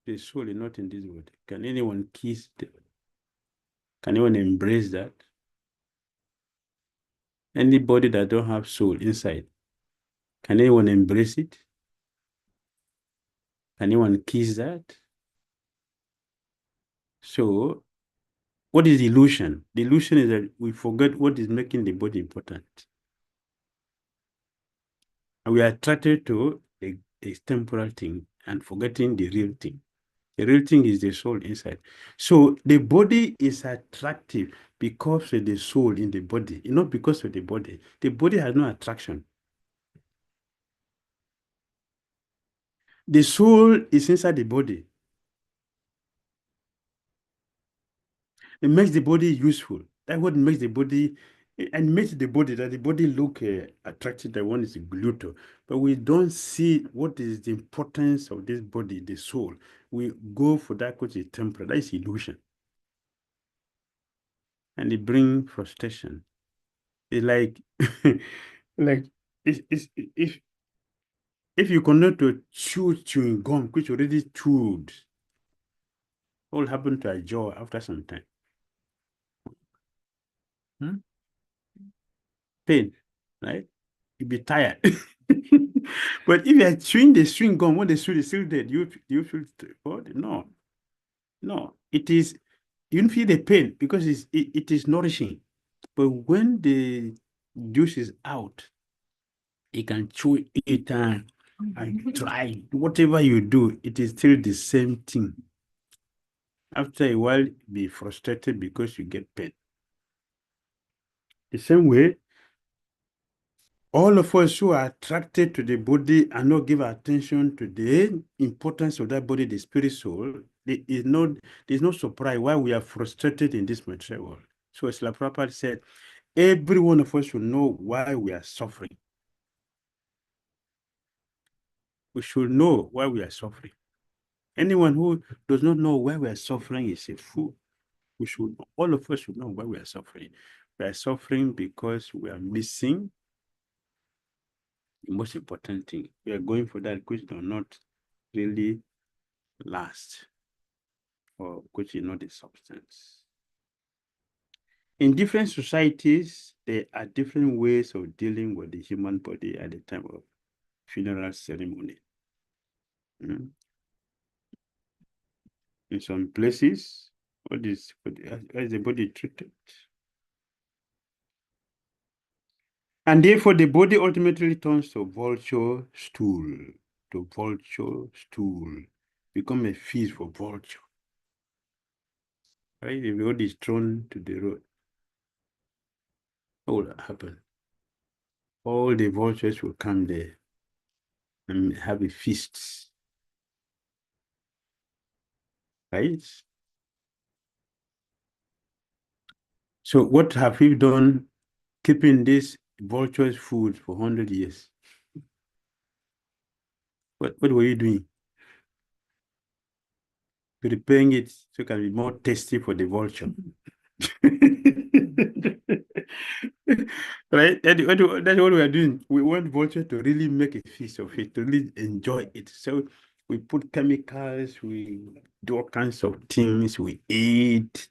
The soul is not in this body. Can anyone kiss the body? Can anyone embrace that? Anybody that don't have soul inside, can anyone embrace it? Can anyone kiss that? So, what is the illusion? The illusion is that we forget what is making the body important. And we are attracted to a temporal thing and forgetting the real thing. The real thing is the soul inside. So the body is attractive because of the soul in the body, not because of the body. The body has no attraction. The soul is inside the body. It makes the body useful. That's what makes the body, and makes the body, that the body look attractive, that one is glued to. But we don't see what is the importance of this body, the soul. We go for that which is temporal. That is illusion. And it brings frustration. It's like, like, if you cannot to chew chewing gum, which already chewed, what will happen to a jaw after some time? Pain, right? You'll be tired. But if you are chewing the chewing gum, when the chewing is still dead, you feel what? No. It is, you don't feel the pain because it is nourishing. But when the juice is out, you can chew it and try whatever you do, it is still the same thing. After a while, be frustrated because you get pain. The same way, all of us who are attracted to the body and not give attention to the importance of that body, the spirit soul, there's no surprise why we are frustrated in this material world. So as Srila Prabhupada said, every one of us should know why we are suffering. We should know why we are suffering. Anyone who does not know why we are suffering is a fool. We should, all of us should know why we are suffering. We are suffering because we are missing the most important thing. We are going for that which does not really last, or which is not a substance. In different societies, there are different ways of dealing with the human body at the time of funeral ceremony. In some places, how is the body treated? And therefore, the body ultimately turns to vulture stool, become a feast for vulture. Right? If the body is thrown to the road, what will happen? All the vultures will come there and have a feast. Right? So what have we done keeping this vultures food for 100 years? What were you doing? Preparing it so it can be more tasty for the vulture. Right? That's what we are doing. We want vulture to really make a feast of it, to really enjoy it. So we put chemicals, we do all kinds of things, we eat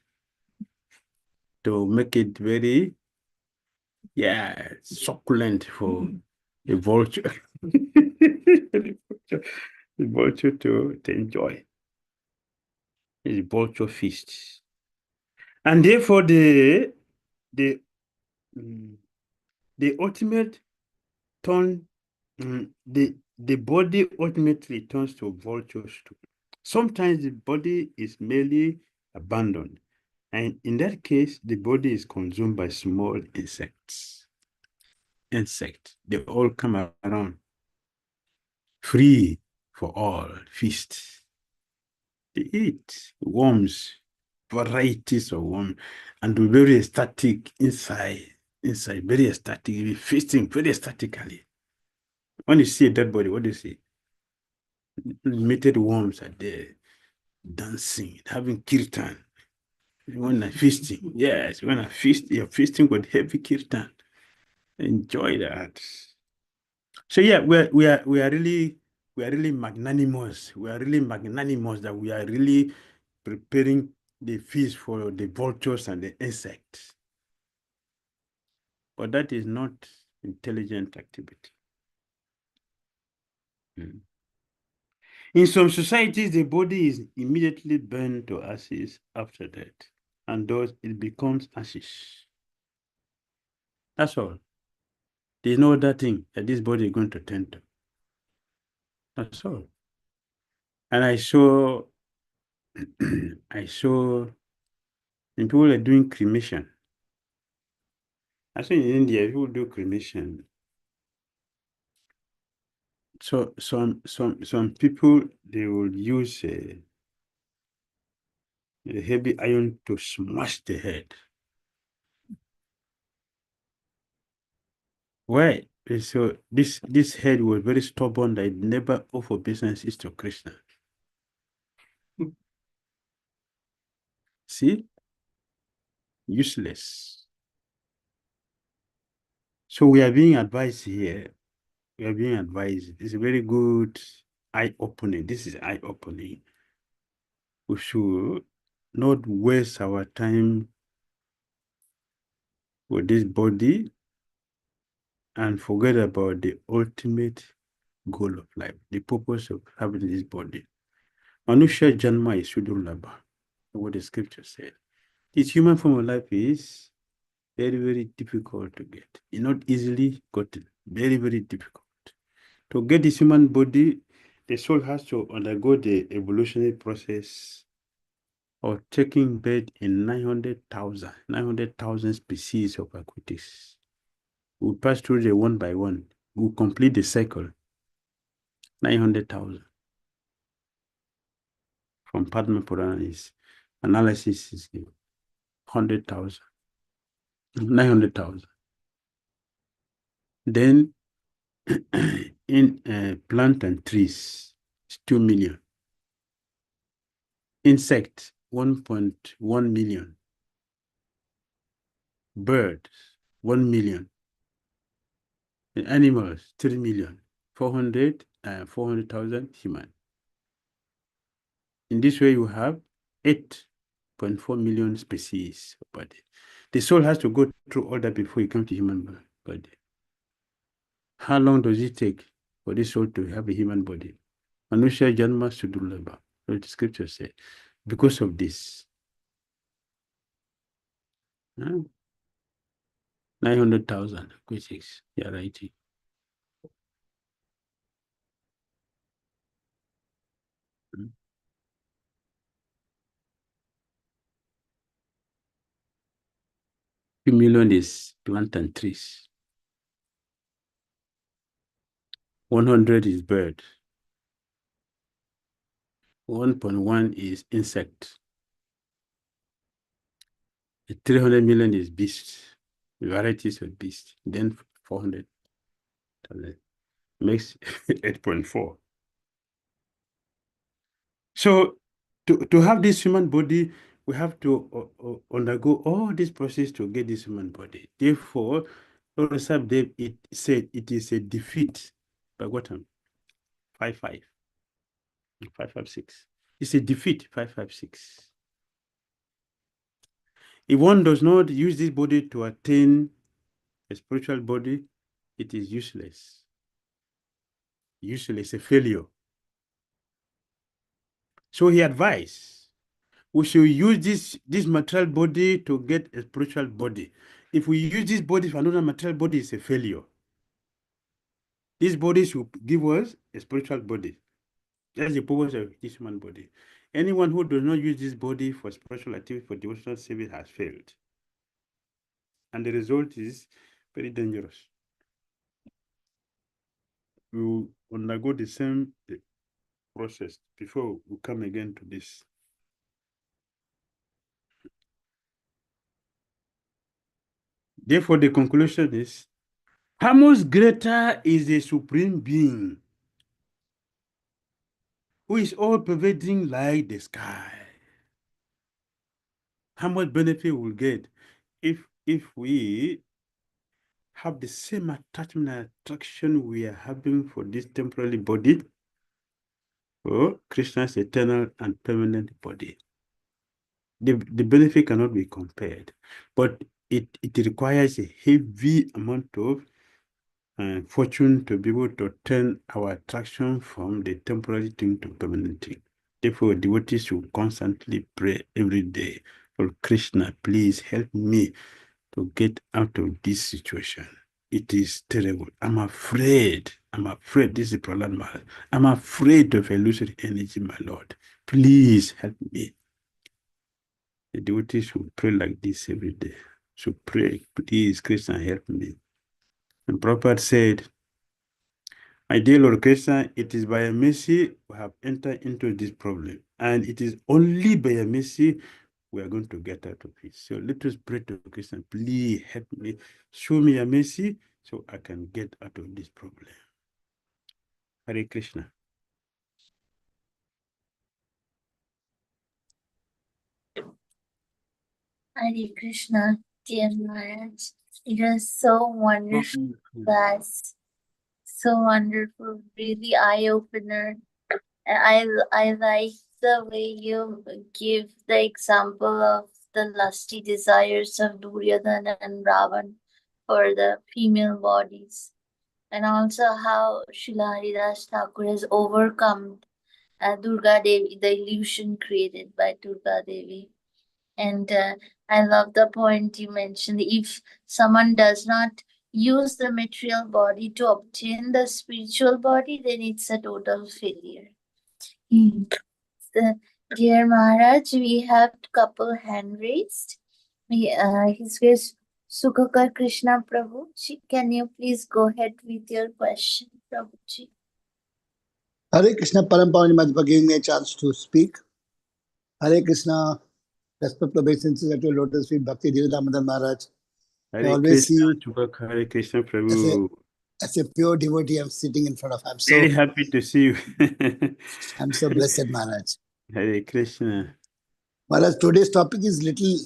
to make it very, succulent for the vulture. The vulture to enjoy. It's a vulture feast. And therefore the ultimate turn, the body ultimately turns to vulture stool. Sometimes the body is merely abandoned, and in that case, the body is consumed by small insects. They all come around, free for all, feast. They eat worms, varieties of worms, and be very ecstatic inside, very ecstatic, feasting very ecstatically. When you see a dead body, what do you see? Mated worms are there, dancing, having kirtan. When I'm feasting, yes, when I feast, you're feasting with heavy kirtan. Enjoy that. So yeah, we are really magnanimous. We are really magnanimous that we are really preparing the feast for the vultures and the insects. But that is not intelligent activity. In some societies, the body is immediately burned to ashes after death, and thus it becomes ashes. That's all. There's no other thing that this body is going to tend to. That's all. And I saw when people are doing cremation. I saw in India, people do cremation. So some people, they will use a heavy iron to smash the head. Why? So this head was very stubborn that it never offered obeisances to Krishna. See? Useless. So we are being advised here. We are being advised. It's a very good eye-opening. This is eye-opening. We should not waste our time with this body and forget about the ultimate goal of life, the purpose of having this body. Manusha Janma is Sudurlabha, what the scripture said. This human form of life is very, very difficult to get. It's not easily gotten. Very, very difficult. To get this human body, the soul has to undergo the evolutionary process of taking birth in 900,000 species of aquatics. We'll pass through the one by one. We'll complete the cycle. 900,000. From Padma Purana's analysis is 100,000. 900,000. Then in plant and trees is 2 million. Insect 1.1 million. Birds 1 million. And animals 3 million. 400,000 human. In this way, you have 8.4 million species of body. The soul has to go through all that before you come to human body. How long does it take for this soul to have a human body? Manusha Janma Sudurlabha. So the scripture says, because of this. 900,000, which is, yeah, right. 2 million is plant and trees. 100 is bird. 1.1 is insect. 300 million is beast, varieties of beast. Then 400 makes 8.4. So to have this human body, we have to undergo all this process to get this human body. Therefore, Lord Sabdev, it said it is a defeat. Bhagavatam 5.5. 5.5.6. It's a defeat, 5.5.6. If one does not use this body to attain a spiritual body, it is useless. Useless, a failure. So he advised, we should use this material body to get a spiritual body. If we use this body for another material body, it's a failure. This body should give us a spiritual body. That's the purpose of this human body. Anyone who does not use this body for spiritual activity, for devotional service, has failed. And the result is very dangerous. We will undergo the same process before we come again to this. Therefore, the conclusion is, how much greater is the Supreme Being who is all pervading like the sky? How much benefit we'll get if we have the same attachment and attraction we are having for this temporary body, or Krishna's eternal and permanent body. The benefit cannot be compared, but it requires a heavy amount of fortune to be able to turn our attraction from the temporary thing to permanent thing. Therefore, devotees should constantly pray every day, for Krishna, please help me to get out of this situation. It is terrible. I'm afraid. This is Prahlad Maharaj. I'm afraid of illusory energy, my Lord. Please help me. The devotees should pray like this every day. So pray, please, Krishna, help me. And Prabhupada said, my dear Lord Krishna, it is by your mercy we have entered into this problem. And it is only by your mercy we are going to get out of it. So let us pray to Krishna, please help me, show me your mercy so I can get out of this problem. Hare Krishna. Hare Krishna, dear Maharaj. It was so wonderful class. So wonderful, really eye-opener. And I like the way you give the example of the lusty desires of Duryodhana and Ravan for the female bodies. And also how Srila Haridas Thakur has overcome Durga Devi, the illusion created by Durga Devi. And I love the point you mentioned. If someone does not use the material body to obtain the spiritual body, then it's a total failure. Dear Maharaj, we have couple hand raised. His grace Sukhakar Krishna Prabhu. Can you please go ahead with your question, Prabhuji? Hare Krishna Parampavani Math for giving me a chance to speak. Hare Krishna, respect obeisances at your lotus feet, Bhakti Dhira Damodara Maharaj. I Hare always see Krishna, you Hare Krishna Prabhu. as a pure devotee, I'm sitting in front of. I'm Very so happy to see you. I'm so blessed, Maharaj. Hare Krishna. Maharaj, today's topic is little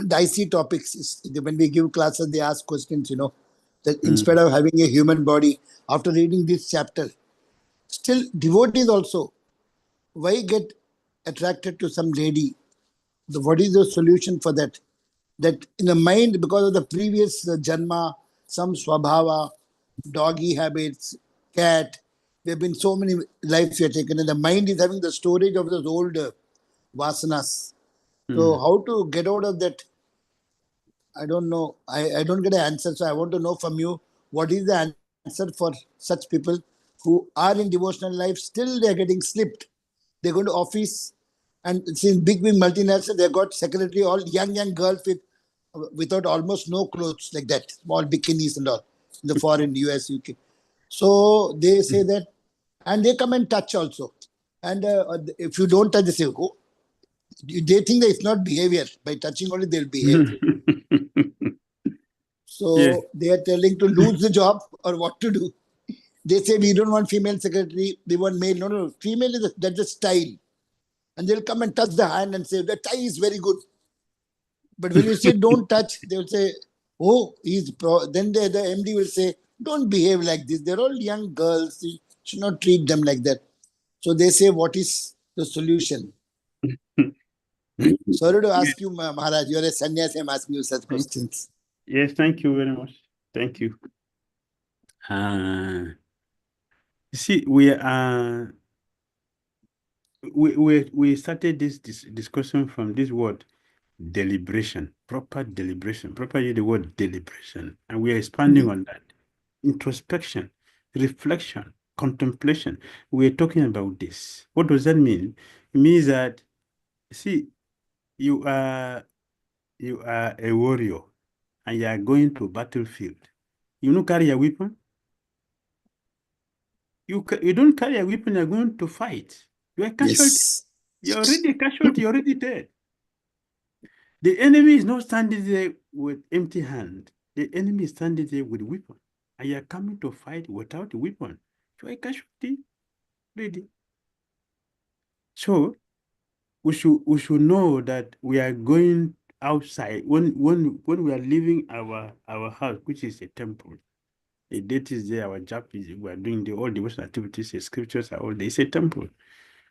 dicey topics. When we give classes, they ask questions, that instead of having a human body, after reading this chapter, still devotees also, why get attracted to some lady? What is the solution for that? That in the mind, because of the previous janma, some swabhava, doggy habits, cat, there have been so many lives we have taken, and the mind is having the storage of those old vasanas. So how to get out of that? I don't know. I don't get an answer. So I want to know from you, what is the answer for such people who are in devotional life, still they're getting slipped. They go to office, and since big multinational, they got secretary, all young girls without almost no clothes, like that, small bikinis and all, in the foreign US, UK. So they say that, and they come and touch also. And if you don't touch, they say, oh, they think that it's not behavior. By touching only, they'll behave. So Yes. they are telling to lose the job or what to do. They say we don't want female secretary, we want male. No. Female that's a style. And they'll come and touch the hand and say, the tie is very good. But when you say don't touch, they will say, oh, then the MD will say, don't behave like this. They're all young girls. You should not treat them like that. So they say, what is the solution? Sorry to ask you, Maharaj. You're a sannyasi. I'm asking you such questions. Yes, thank you very much. Thank you. You see, we started this discussion from this word deliberation, proper deliberation. Properly the word deliberation, and we are expanding on that. Introspection, reflection, contemplation. We are talking about this. What does that mean? It means that, see, you are a warrior and you are going to battlefield. You don't carry a weapon. You don't carry a weapon. You're going to fight. You are casualty. Yes. You're already casualty. You're already dead. The enemy is not standing there with empty hand. The enemy is standing there with weapon. And you are coming to fight without a weapon. You are a casualty. Ready. So we should know that we are going outside when we are leaving our house, which is a temple. A deity is there, our job is we are doing all devotional activities, the scriptures are all there. It's a temple.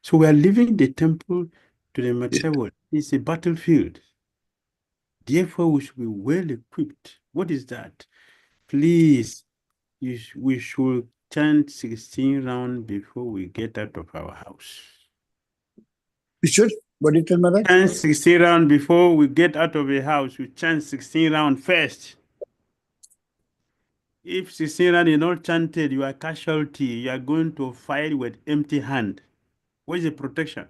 So we are leaving the temple to the material world. It's a battlefield. Therefore, we should be well equipped. What is that? Please, we should chant 16 rounds before we get out of our house. We should? What did you tell Maharaj? Chant 16 rounds before we get out of the house. We chant 16 rounds first. If 16 rounds is not chanted, you are casualty. You are going to fight with empty hand. What is the protection?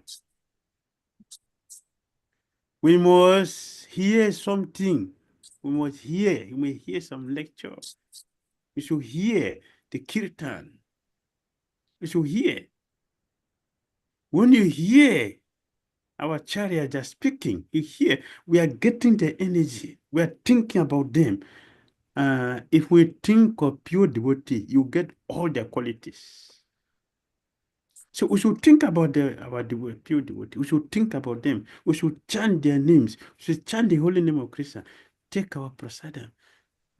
We must hear something. We must hear. You may hear some lecture. We should hear the kirtan. We should hear. When you hear our chariots are speaking, you hear, we are getting the energy. We are thinking about them. If we think of pure devotee, you get all their qualities. So we should think about our pure devotee. We should think about them. We should chant their names. We should chant the holy name of Krishna. Take our prasadam.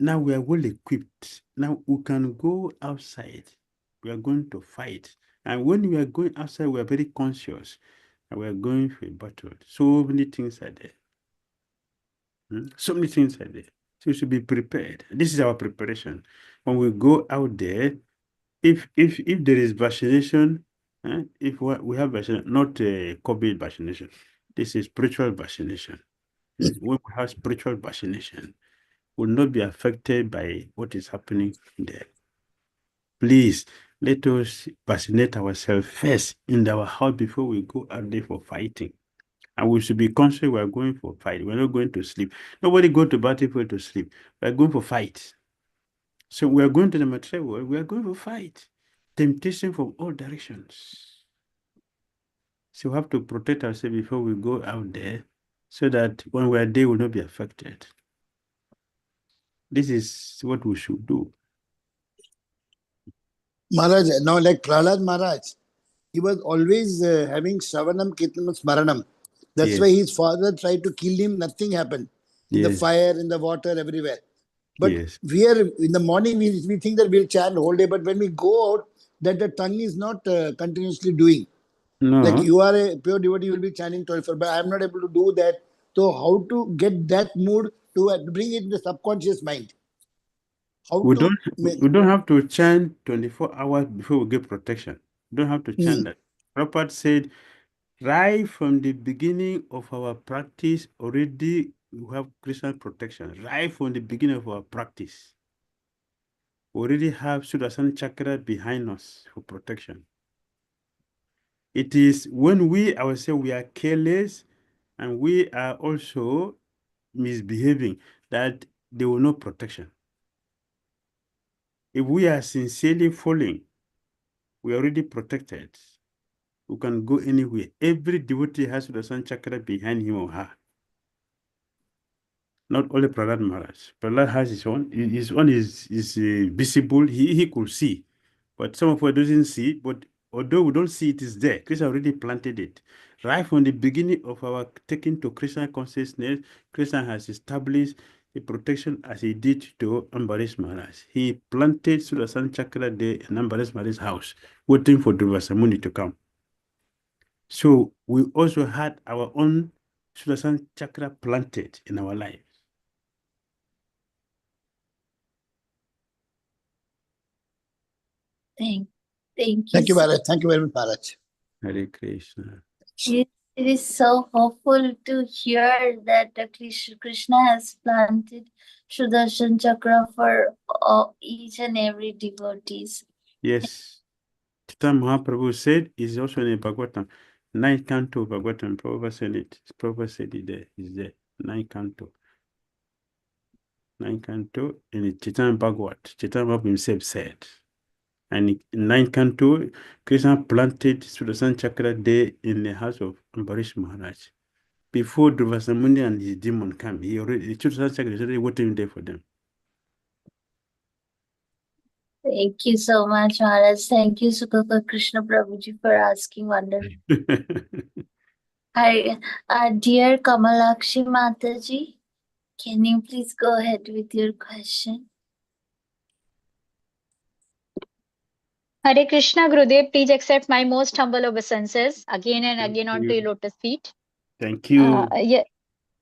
Now we are well equipped. Now we can go outside. We are going to fight. And when we are going outside, we are very conscious. And we are going for a battle. So many things are there. So many things are there. So we should be prepared. This is our preparation. When we go out there, if there is vaccination, if we have vaccination, not COVID vaccination, this is spiritual vaccination. When we have spiritual vaccination, will not be affected by what is happening there. Please, let us vaccinate ourselves first in our house before we go out there for fighting. And we should be conscious we are going for fight. We're not going to sleep. Nobody go to battlefield to sleep. We are going for fight. So we are going to the material world. We are going for fight. Temptation from all directions. So we have to protect ourselves before we go out there so that when we are there, we will not be affected. This is what we should do. Maharaj, now like Prahlad Maharaj, he was always having Shravanam Kirtanam Smaranam. That's why Yes. his father tried to kill him, nothing happened. In the Yes. fire, in the water, everywhere. But Yes. we are in the morning, we think that we'll chant whole day, but when we go out, that the tongue is not continuously doing. Like No. you are a pure devotee, you will be chanting 24, but I am not able to do that. So how to get that mood to bring it in the subconscious mind? How We to don't have to chant 24 hours before we get protection. We don't have to chant that. Prabhupada said, right from the beginning of our practice, already we have Krishna protection. Right from the beginning of our practice, we already have Sudarsana Chakra behind us for protection. It is when we ourselves we are careless and we are also misbehaving that there will no protection. If we are sincerely following, we are already protected. We can go anywhere. Every devotee has Sudarsana Chakra behind him or her. Not only Prahlad Maharaj. Prahlad has his own. His own is visible. He could see. But some of us doesn't see it. But although we don't see it is there. Krishna already planted it. Right from the beginning of our taking to Krishna consciousness, Krishna has established the protection as he did to Ambarish Maharaj. He planted Sudarsana Chakra there in Ambarish Maharaj's house, waiting for Durvasa Muni to come. So we also had our own Sudarsana Chakra planted in our life. Thank Thank you, so Maharaj. Thank you very much, Maharaj. Hare Krishna. It is so hopeful to hear that Krishna has planted Sudarshan Chakra for each and every devotees. Yes. Chaitanya Mahaprabhu said is also in the Bhagavatam. 9th canto Bhagavatam. Prabhupada said it. Prabhupada said it there. Is there. 9th canto. 9th canto in the Chaitanya Bhagavat. Chaitanya Mahaprabhu himself said. And in 9th canto, Krishna planted Sudarsana Chakra there in the house of Ambarish Maharaj. Before Durvasamuni and his demon came, the Sudarsana Chakra is already waiting there for them. Thank you so much, Maharaj. Thank you, Sukaka Krishna Prabhuji, for asking wonderful. Hi, dear Kamalakshi Mataji, can you please go ahead with your question? Hare Krishna, Gurudev, please accept my most humble obeisances again and Thank again onto you. your lotus feet. Thank you.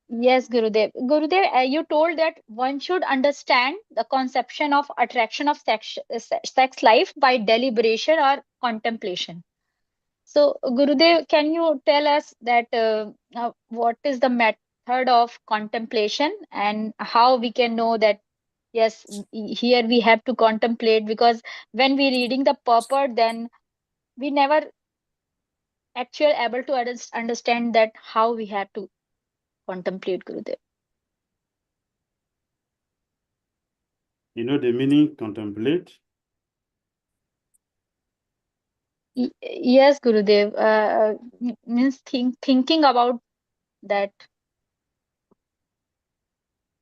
Yes, Gurudev. Gurudev, you told that one should understand the conception of attraction of sex life by deliberation or contemplation. So, Gurudev, can you tell us that what is the method of contemplation and how we can know that, yes, here we have to contemplate, because when we reading the purport, then we never actually able to understand that how we have to contemplate, Gurudev. You know the meaning contemplate? Yes, Gurudev. Means thinking about that.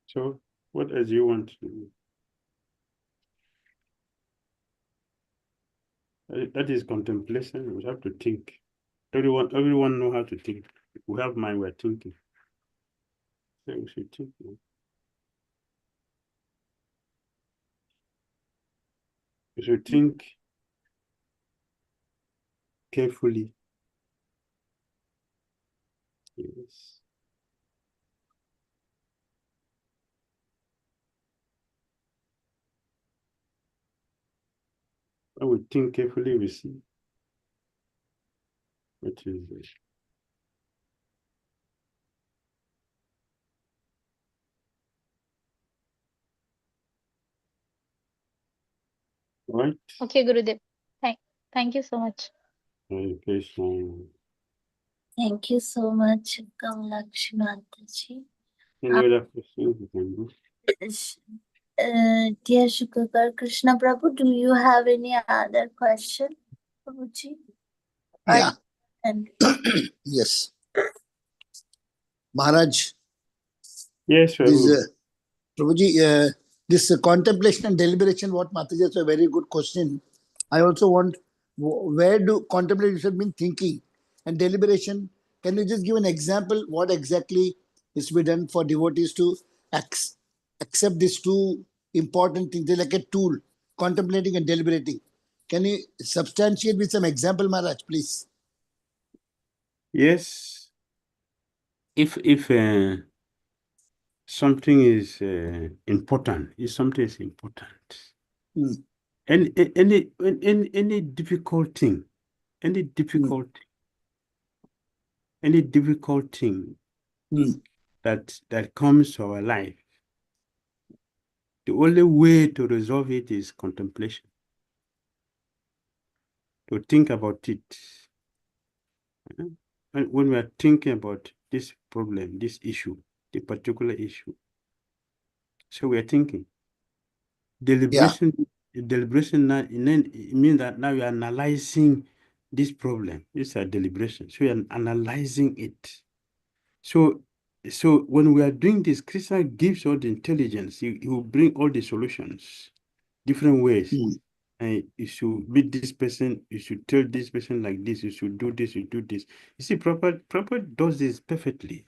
So, what else you want to do? That is contemplation. We have to think. Everyone know how to think. We have mind, we're thinking. So we should think. We should think carefully. Yes. When we think carefully, we see what is it. Right? Okay, Gurudev. Thank you so much. Thank you so much, Kamalakshi Mataji. Any other questions we can do? Dear Shukakar Krishna Prabhu, do you have any other question, Prabhuji? Yeah. Yes. Maharaj. Yes, Prabhuji, this contemplation and deliberation, what Mataji asked, a very good question. I also want, where do contemplation mean thinking and deliberation? Can you just give an example what exactly is to be done for devotees to accept these two important things? They're like a tool, contemplating and deliberating. Can you substantiate with some example, Maharaj, please? Yes, if something is important, if something is important, Hmm. any difficult thing, any difficult thing Hmm. that comes to our life, the only way to resolve it is contemplation. To think about it. And when we are thinking about this problem, this issue, the particular issue, so we are thinking. Deliberation now, it means that now we are analyzing this problem. It's a deliberation. So we are analyzing it. So when we are doing this, Krishna gives all the intelligence. He will bring all the solutions, different ways. And you should meet this person, you should tell this person like this, you should do this, you do this. You see, Prabhupada does this perfectly.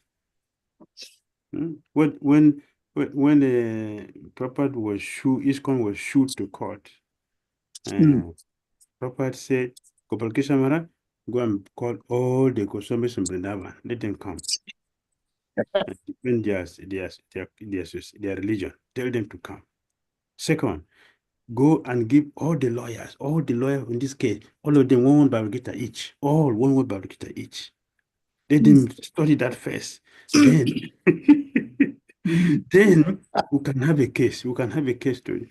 When Prabhupada was ISKCON was shoot to court, Prabhupada said, Gopal Krishna Maharaj, go and call all the Goswamis in Vrindavan, let them come. And defend their religion, tell them to come. Second, go and give all the lawyers in this case, all of them one Bhagavad Gita each, all one Bhagavad Gita each. Let them study that first. Then, then we can have a case. We can have a case to it.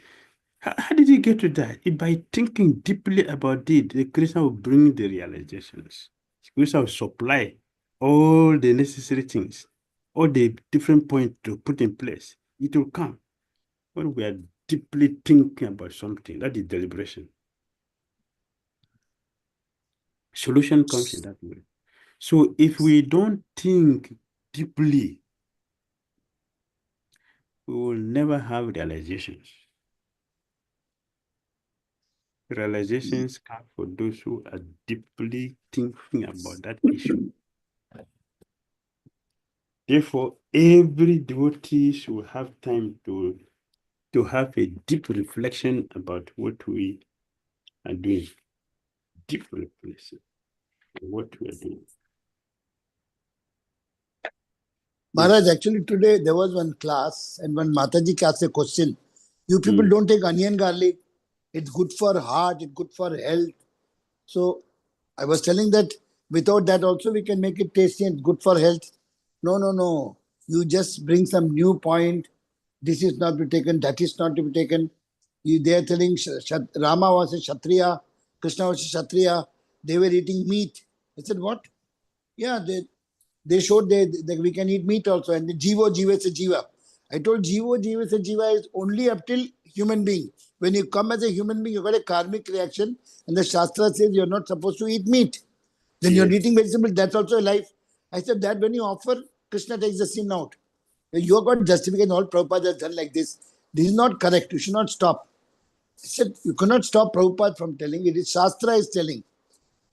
How did he get to that? By thinking deeply about it, the Krishna will bring the realizations. Krishna will supply all the necessary things, all the different points to put in place. It will come. When we are deeply thinking about something, that is deliberation. Solution comes in that way. So if we don't think deeply, we will never have realizations. Realizations come for those who are deeply thinking about that issue. Therefore, every devotee should have time to have a deep reflection about what we are doing. Deep reflection on what we are doing. Maharaj, actually today there was one class and when Mataji asked a question, you people don't take onion garlic, it's good for heart, it's good for health. So I was telling that without that also we can make it tasty and good for health. No. You just bring some new point. This is not to be taken, that is not to be taken. They are telling Rama was a Kshatriya, Krishna was a Kshatriya, they were eating meat. I said, what? Yeah, they showed that we can eat meat also. And the Jivo Jiva se Jiva. I told Jivo Jiva se Jiva is only up till human being. When you come as a human being, you got a karmic reaction. And the Shastra says you're not supposed to eat meat. Then you're eating vegetables. That's also a life. I said that when you offer, Krishna takes the sin out. You have got justification. All Prabhupada has done like this. This is not correct. You should not stop. I said you cannot stop Prabhupada from telling. It is Shastra is telling.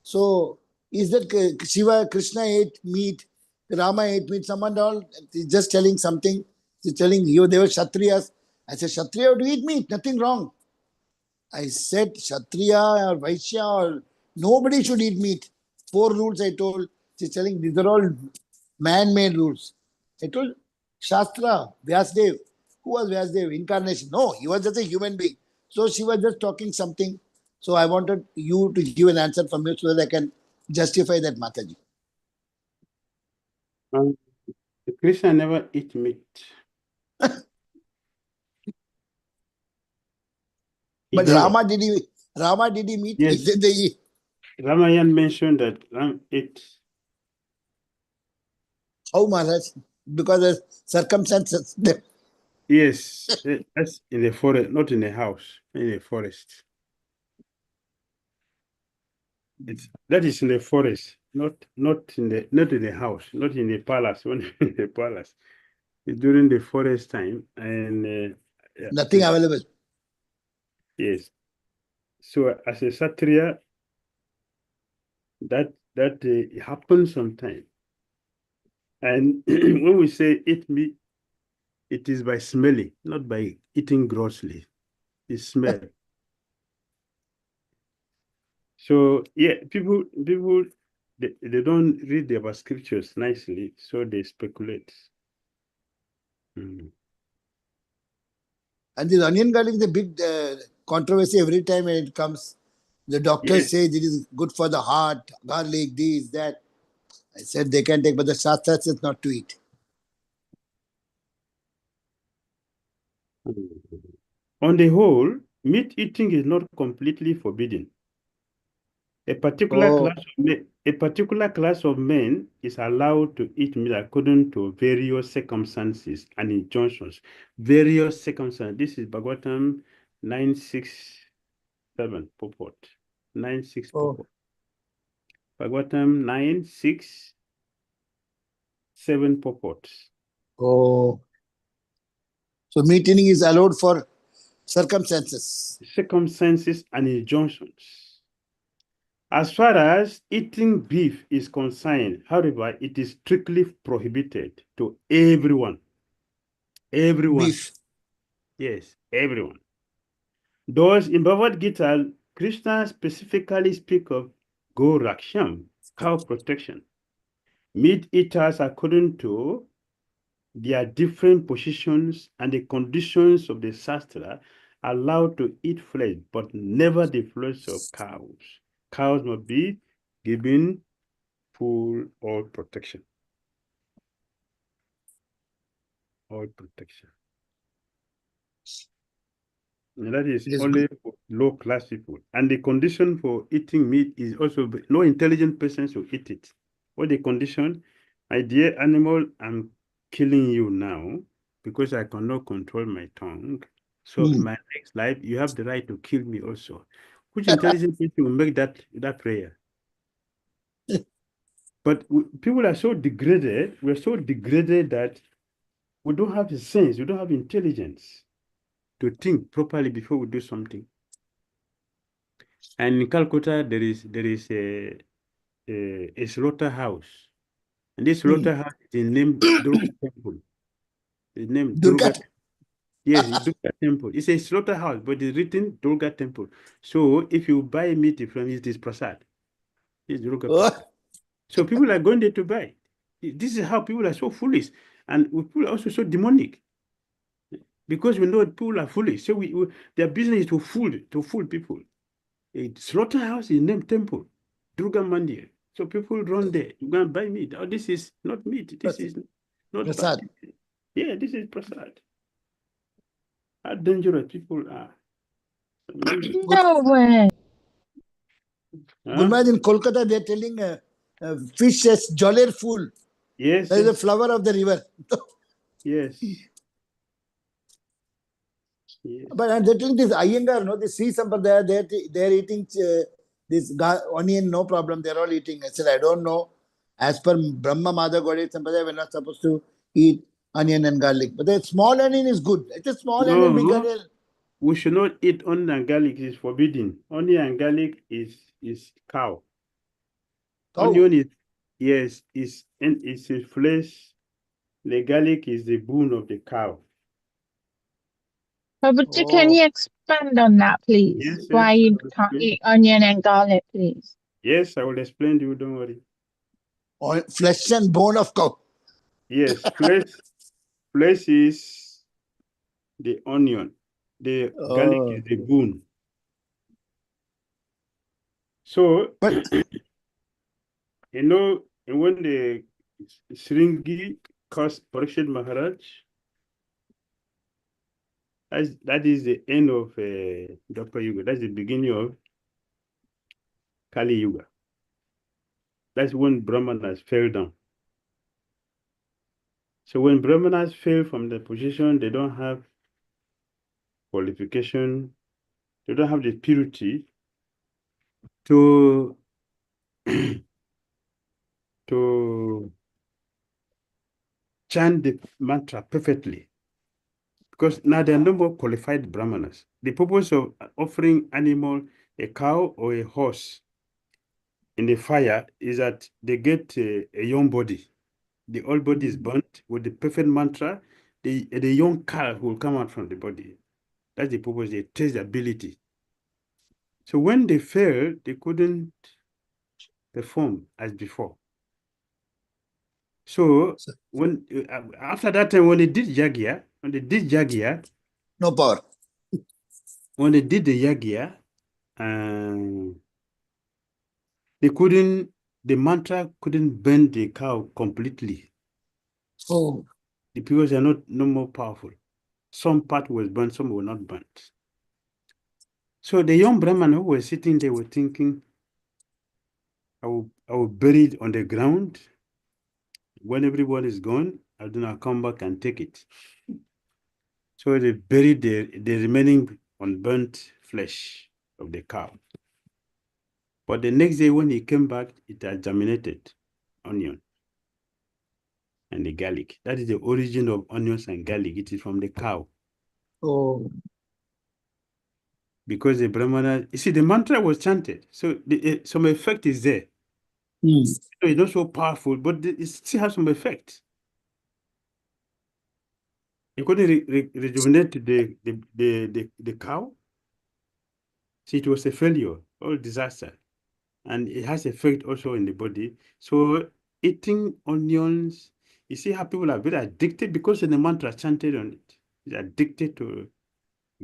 So, is that Shiva, Krishna ate meat, Rama ate meat, someone all just telling something, he's telling you they were Kshatriyas. I said, Kshatriya would eat meat, nothing wrong. I said, Kshatriya or Vaishya or nobody should eat meat. 4 rules I told. She's telling these are all man-made rules. I told Shastra, Vyasdev. Who was Vyasdev? Incarnation. No, he was just a human being. So she was just talking something. So I wanted you to give an answer from you so that I can justify that, Mataji. Krishna never eat meat. But Rama did he meet? Yes. Did they eat? Ramayan mentioned that Ram ate. How, Maharaj? Because of circumstances. Yes, that's in the forest, not in the house, in the forest. That is in the forest, not in the house, not in the palace. When in the palace, it's during the forest time, and Nothing available. Yes, So as a Satriya, that happens sometimes. And when we say eat meat, it is by smelling, not by eating grossly. It's smell. So yeah, people they don't read their scriptures nicely, so they speculate. Mm. And this onion garlic is a big controversy every time when it comes. The doctors Yes. say it is good for the heart, garlic, this, that. I said they can take, but the Shastra says not to eat. On the whole, meat eating is not completely forbidden. A particular class of men is allowed to eat meat according to various circumstances and injunctions. Various circumstances. This is Bhagavatam 967 purport. 96 purport. Bhagavatam 967 purports. Oh. So meat eating is allowed for circumstances. Circumstances and injunctions. As far as eating beef is concerned, however, it is strictly prohibited to everyone. Everyone. Beef. Yes, everyone. Thus, in Bhagavad Gita, Krishna specifically speak of Go Raksham, cow protection. Meat eaters, according to their different positions and the conditions of the Shastra, allowed to eat flesh, but never the flesh of cows. Cows must be given full all protection. All protection. And that is only for low class people. And the condition for eating meat is also no intelligent person should eat it. What the condition? My dear animal, I'm killing you now because I cannot control my tongue. So in my next life, you have the right to kill me also. Which intelligent person will make that prayer? But people are so degraded. We're so degraded that we don't have the sense, we don't have intelligence to think properly before we do something. And in Calcutta, there is a slaughterhouse, and this slaughterhouse is named Durga Temple. It's named Durga. Yes, it's Durga Temple. It's a slaughterhouse, but it's written Durga Temple. So if you buy meat from it, is prasad. It's Durga Temple. So people are going there to buy. This is how people are so foolish, and people are also so demonic. Because we know people are foolish, so their business is to fool people. A slaughterhouse is named temple, Durga Mandir. So people run there. You go and buy meat. Oh, this is not meat. This is not Prasad. bad. Yeah, this is prasad. How dangerous people are. Amazing. No way. Gurmaj, in Kolkata, they're telling fish as joller fool. Yes. That is the flower of the river. Yes. Yes. But they're telling this Iyengar, no, the Sri Sampradaya, they're eating this onion, no problem. They're all eating. I said, I don't know. As per Brahma Madha Gaudiya Sampradaya, we're not supposed to eat onion and garlic. But the small onion is good. It's a small onion, big onion. We should not eat onion and garlic. It's forbidden. Onion and garlic is cow. Onion is, yes, it's a flesh. The garlic is the bone of the cow. Babuji, can you expand on that, please? Yes, Why yes, you can't eat onion and garlic, please? Yes, I will explain to you, don't worry. Flesh and bone of cow. Yes, flesh is the onion. The garlic is the bone. So, you know, when the Sringi cursed Parikshit Maharaj, that is the end of Dwapara Yuga. That's the beginning of Kali Yuga. That's when Brahmanas fell down. So when Brahmanas fell from the position, they don't have qualification, they don't have the purity to chant the mantra perfectly. Because now they are no more qualified Brahmanas. The purpose of offering animal a cow or a horse in the fire is that they get a young body. The old body is burnt with the perfect mantra. The young cow will come out from the body. That's the purpose. They test the ability. So when they failed, they couldn't perform as before. So when after that time, when they did yagya, No power. when they did the yagya, the mantra couldn't burn the cow completely. Oh. The pures are no more powerful. Some part was burnt, some were not burnt. So the young Brahman who were sitting there were thinking, I will bury it on the ground. When everyone is gone, I'll then come back and take it. So they buried the remaining unburnt flesh of the cow. But the next day when he came back, it had germinated onion and the garlic. That is the origin of onions and garlic. It is from the cow. Oh. Because the Brahmana, you see, the mantra was chanted. So some effect is there. So it's not so powerful, but it still has some effect. You couldn't rejuvenate the cow. See, it was a failure or disaster. And it has effect also in the body. So eating onions, you see how people are very addicted because of the mantra chanted on it. They're addicted to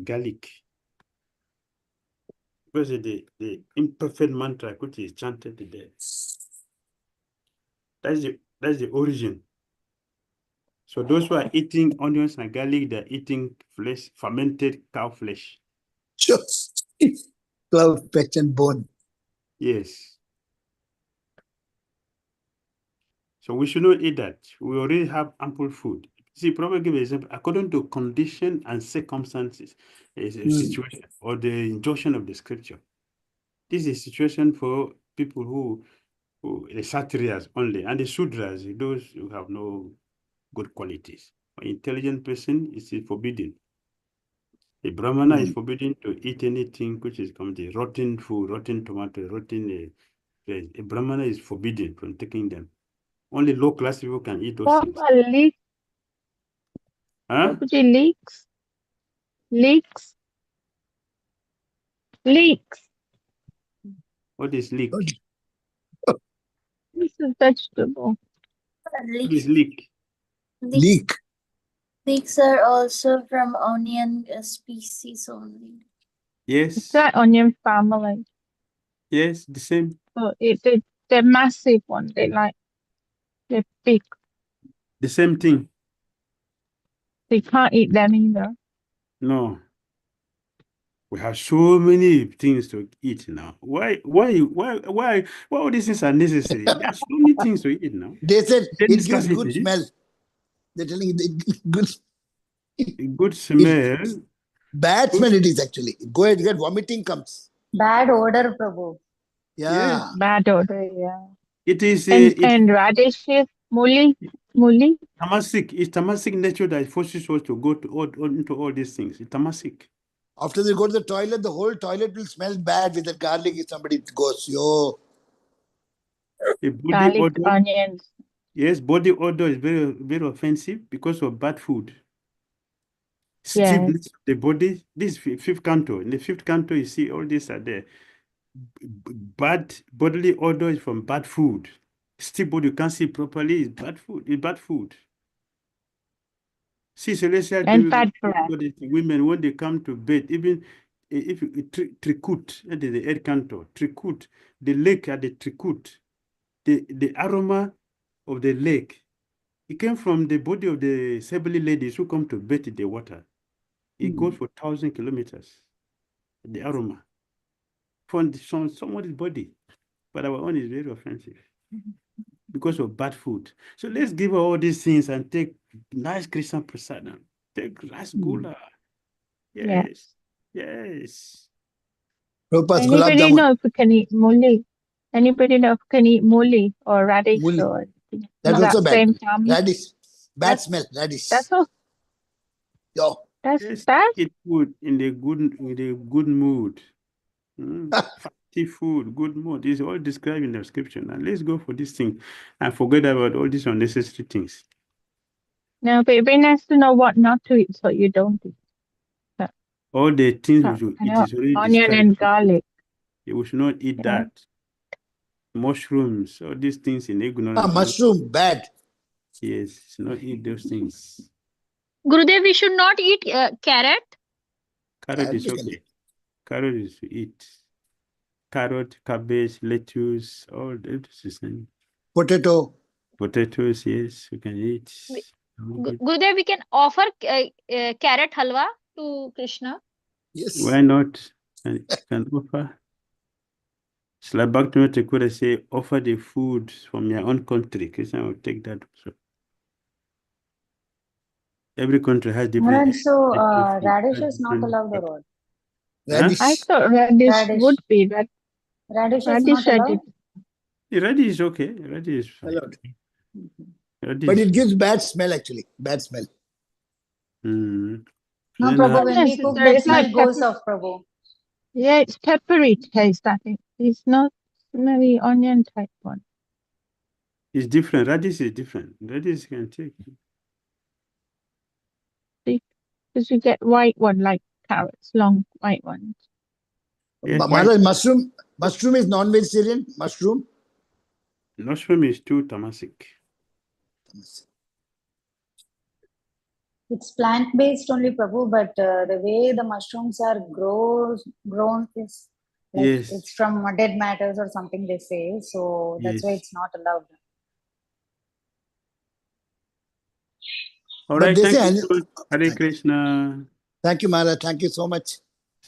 garlic. Because of the imperfect mantra which is chanted there. That's the origin. So those who are eating onions and garlic, they're eating flesh, fermented cow flesh. Just cloud, flesh and bone. Yes. So we should not eat that. We already have ample food. See, probably give an example. According to condition and circumstances, is a situation or the injunction of the scripture. This is a situation for people who the satrias only, and the sudras, those who have no good qualities. An intelligent person is forbidden. The Brahmana is forbidden to eat anything which is the rotten food, rotten tomato, rotten. A Brahmana is forbidden from taking them. Only low class people can eat those What things. about leeks? Huh? Babaji, leeks? Leeks? Leeks. What is leek? This is vegetable. What is leek? Leek. Leeks are also from onion species only. Yes. It's that onion family. Yes, the same. So they're massive ones. They're big. The same thing. So you can't eat them either. No. We have so many things to eat now. Why all these things are necessary? There are so many things to eat now. They said Then it gives scarcity. good smell. They're telling you it gives good. Good smell. Bad smell it is actually. Go ahead, get vomiting comes. Bad odor, Prabhu. Yeah. Bad odor, yeah. It is and radishes, muli. Tamasic. It's tamasic nature that forces us to go into all these things. It's tamasic. After they go to the toilet, the whole toilet will smell bad with the garlic if somebody goes, yo. Garlic, odor, onions. Yes, body odor is very, very offensive because of bad food. Yes. The body, this fifth canto. In the fifth canto, you see all these are there. Bad bodily odor is from bad food. Still body you can't see properly is bad food. It's bad food. See, celestial and bad breath. Women, when they come to bed, even if trikut, that is the eighth canto, trikut, the lake at the trikut, the aroma of the lake, it came from the body of the Sebeli ladies who come to bathe in the water. It goes for 1,000 kilometers. The aroma from somebody's body, but our own is very offensive because of bad food. So let's give all these things and take nice Krishna prasadam. Take rasgula. Yes. Yes. Anybody know if we can eat muli? Anybody know if we can eat muli or radish? Muli. Or That's also bad. Same family? Radish. Bad smell. Radish. That's all. Yo. That's Yes, bad. eat food in the good mood. Fatty food, good mood. It's all described in the scripture. Now let's go for this thing and forget about all these unnecessary things. Now, but very nice to know what not to eat, so you don't eat. All the things we should eat is already Onion described. and garlic. We should not eat that. Mushrooms, all these things in ignorance. Mushroom, bad. Yes, not eat those things. Gurudev, we should not eat carrot. Carrot is okay. Carrot is to eat. Carrot, cabbage, lettuce, all that is the same. Potato. Potatoes, yes, we can eat. Gurudev, we can offer carrot halwa to Krishna. Yes. Why not? Can offer. It's like Bhakti could say, offer the food from your own country. Krishna will take that also. Every country has different. Maharaj, so radish is not allowed, or what? Radish. I thought radish would be, but Radish is not allowed. Radish is okay. Radish is fine. Radish. But it gives bad smell, actually. Bad smell. No, Prabhu, when we cook, the smell goes off, Prabhu. Yeah, it's peppery taste, I think. It's not very onion type one. It's different. Radish is different. Radish can take. Because you get white one, like carrots, long white ones. Yes, Maharaj, mushroom is non-vegetarian? Mushroom? Mushroom is too tamasic. It's plant-based only, Prabhu, but the way the mushrooms are grown is like it's from dead matters or something, they say. So that's why it's not allowed. All right, thank you so much. Hare Krishna. Thank you, Maharaj. Thank you so much.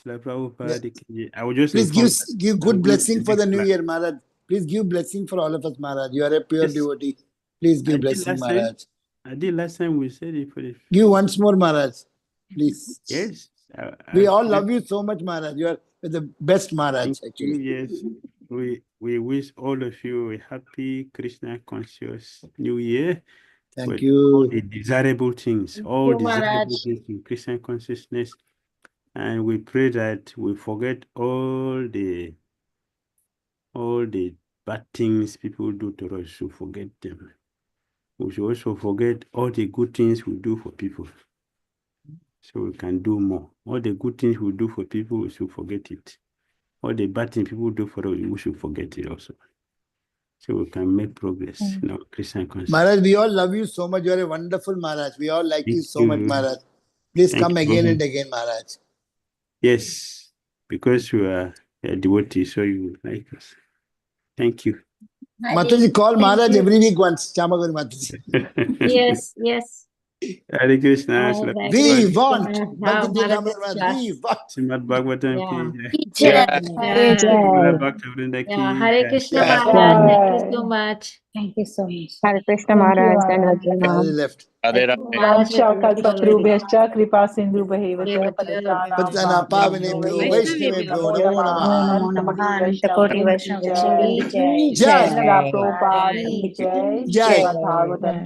I will just please give good blessing for the new year, Maharaj. Please give blessing for all of us, Maharaj. You are a pure devotee. Please give blessing, Maharaj. I did last time we said it for the... Give once more, Maharaj. Please. Yes. We all love you so much, Maharaj. You are the best Maharaj, actually. Yes. We wish all of you a happy Krishna conscious new year. Thank you. All the desirable things, all desirable things in Krishna consciousness. And we pray that we forget all the bad things people do to us, to forget them. We should also forget all the good things we do for people, so we can do more. All the good things we do for people, we should forget it. All the bad things people do for us, we should forget it also, so we can make progress in our Christian consciousness. Maharaj, we all love you so much. You are a wonderful Maharaj. We all like you so much, Maharaj. Please come again and again, Maharaj. Yes, because you are a devotee, so you like us. Thank you. Mataji, call Maharaj every week once. Chamaguri Mataji. Yes. Hare Krishna. We want. Srimad Bhagavatam ki Jai. Hare Krishna Maharaj. Thank you so much. Thank you so much. Hare Krishna Maharaj and left. कल्पतरुभ्यश्च कृपा सिन्धुभ्यैव च पतितानां पावनेभ्यो वैष्णवेभ्यो नमो नमः। अनंतकोटि वैष्णव की जय। जय। प्रभुपाद की जय। जय। भागवतम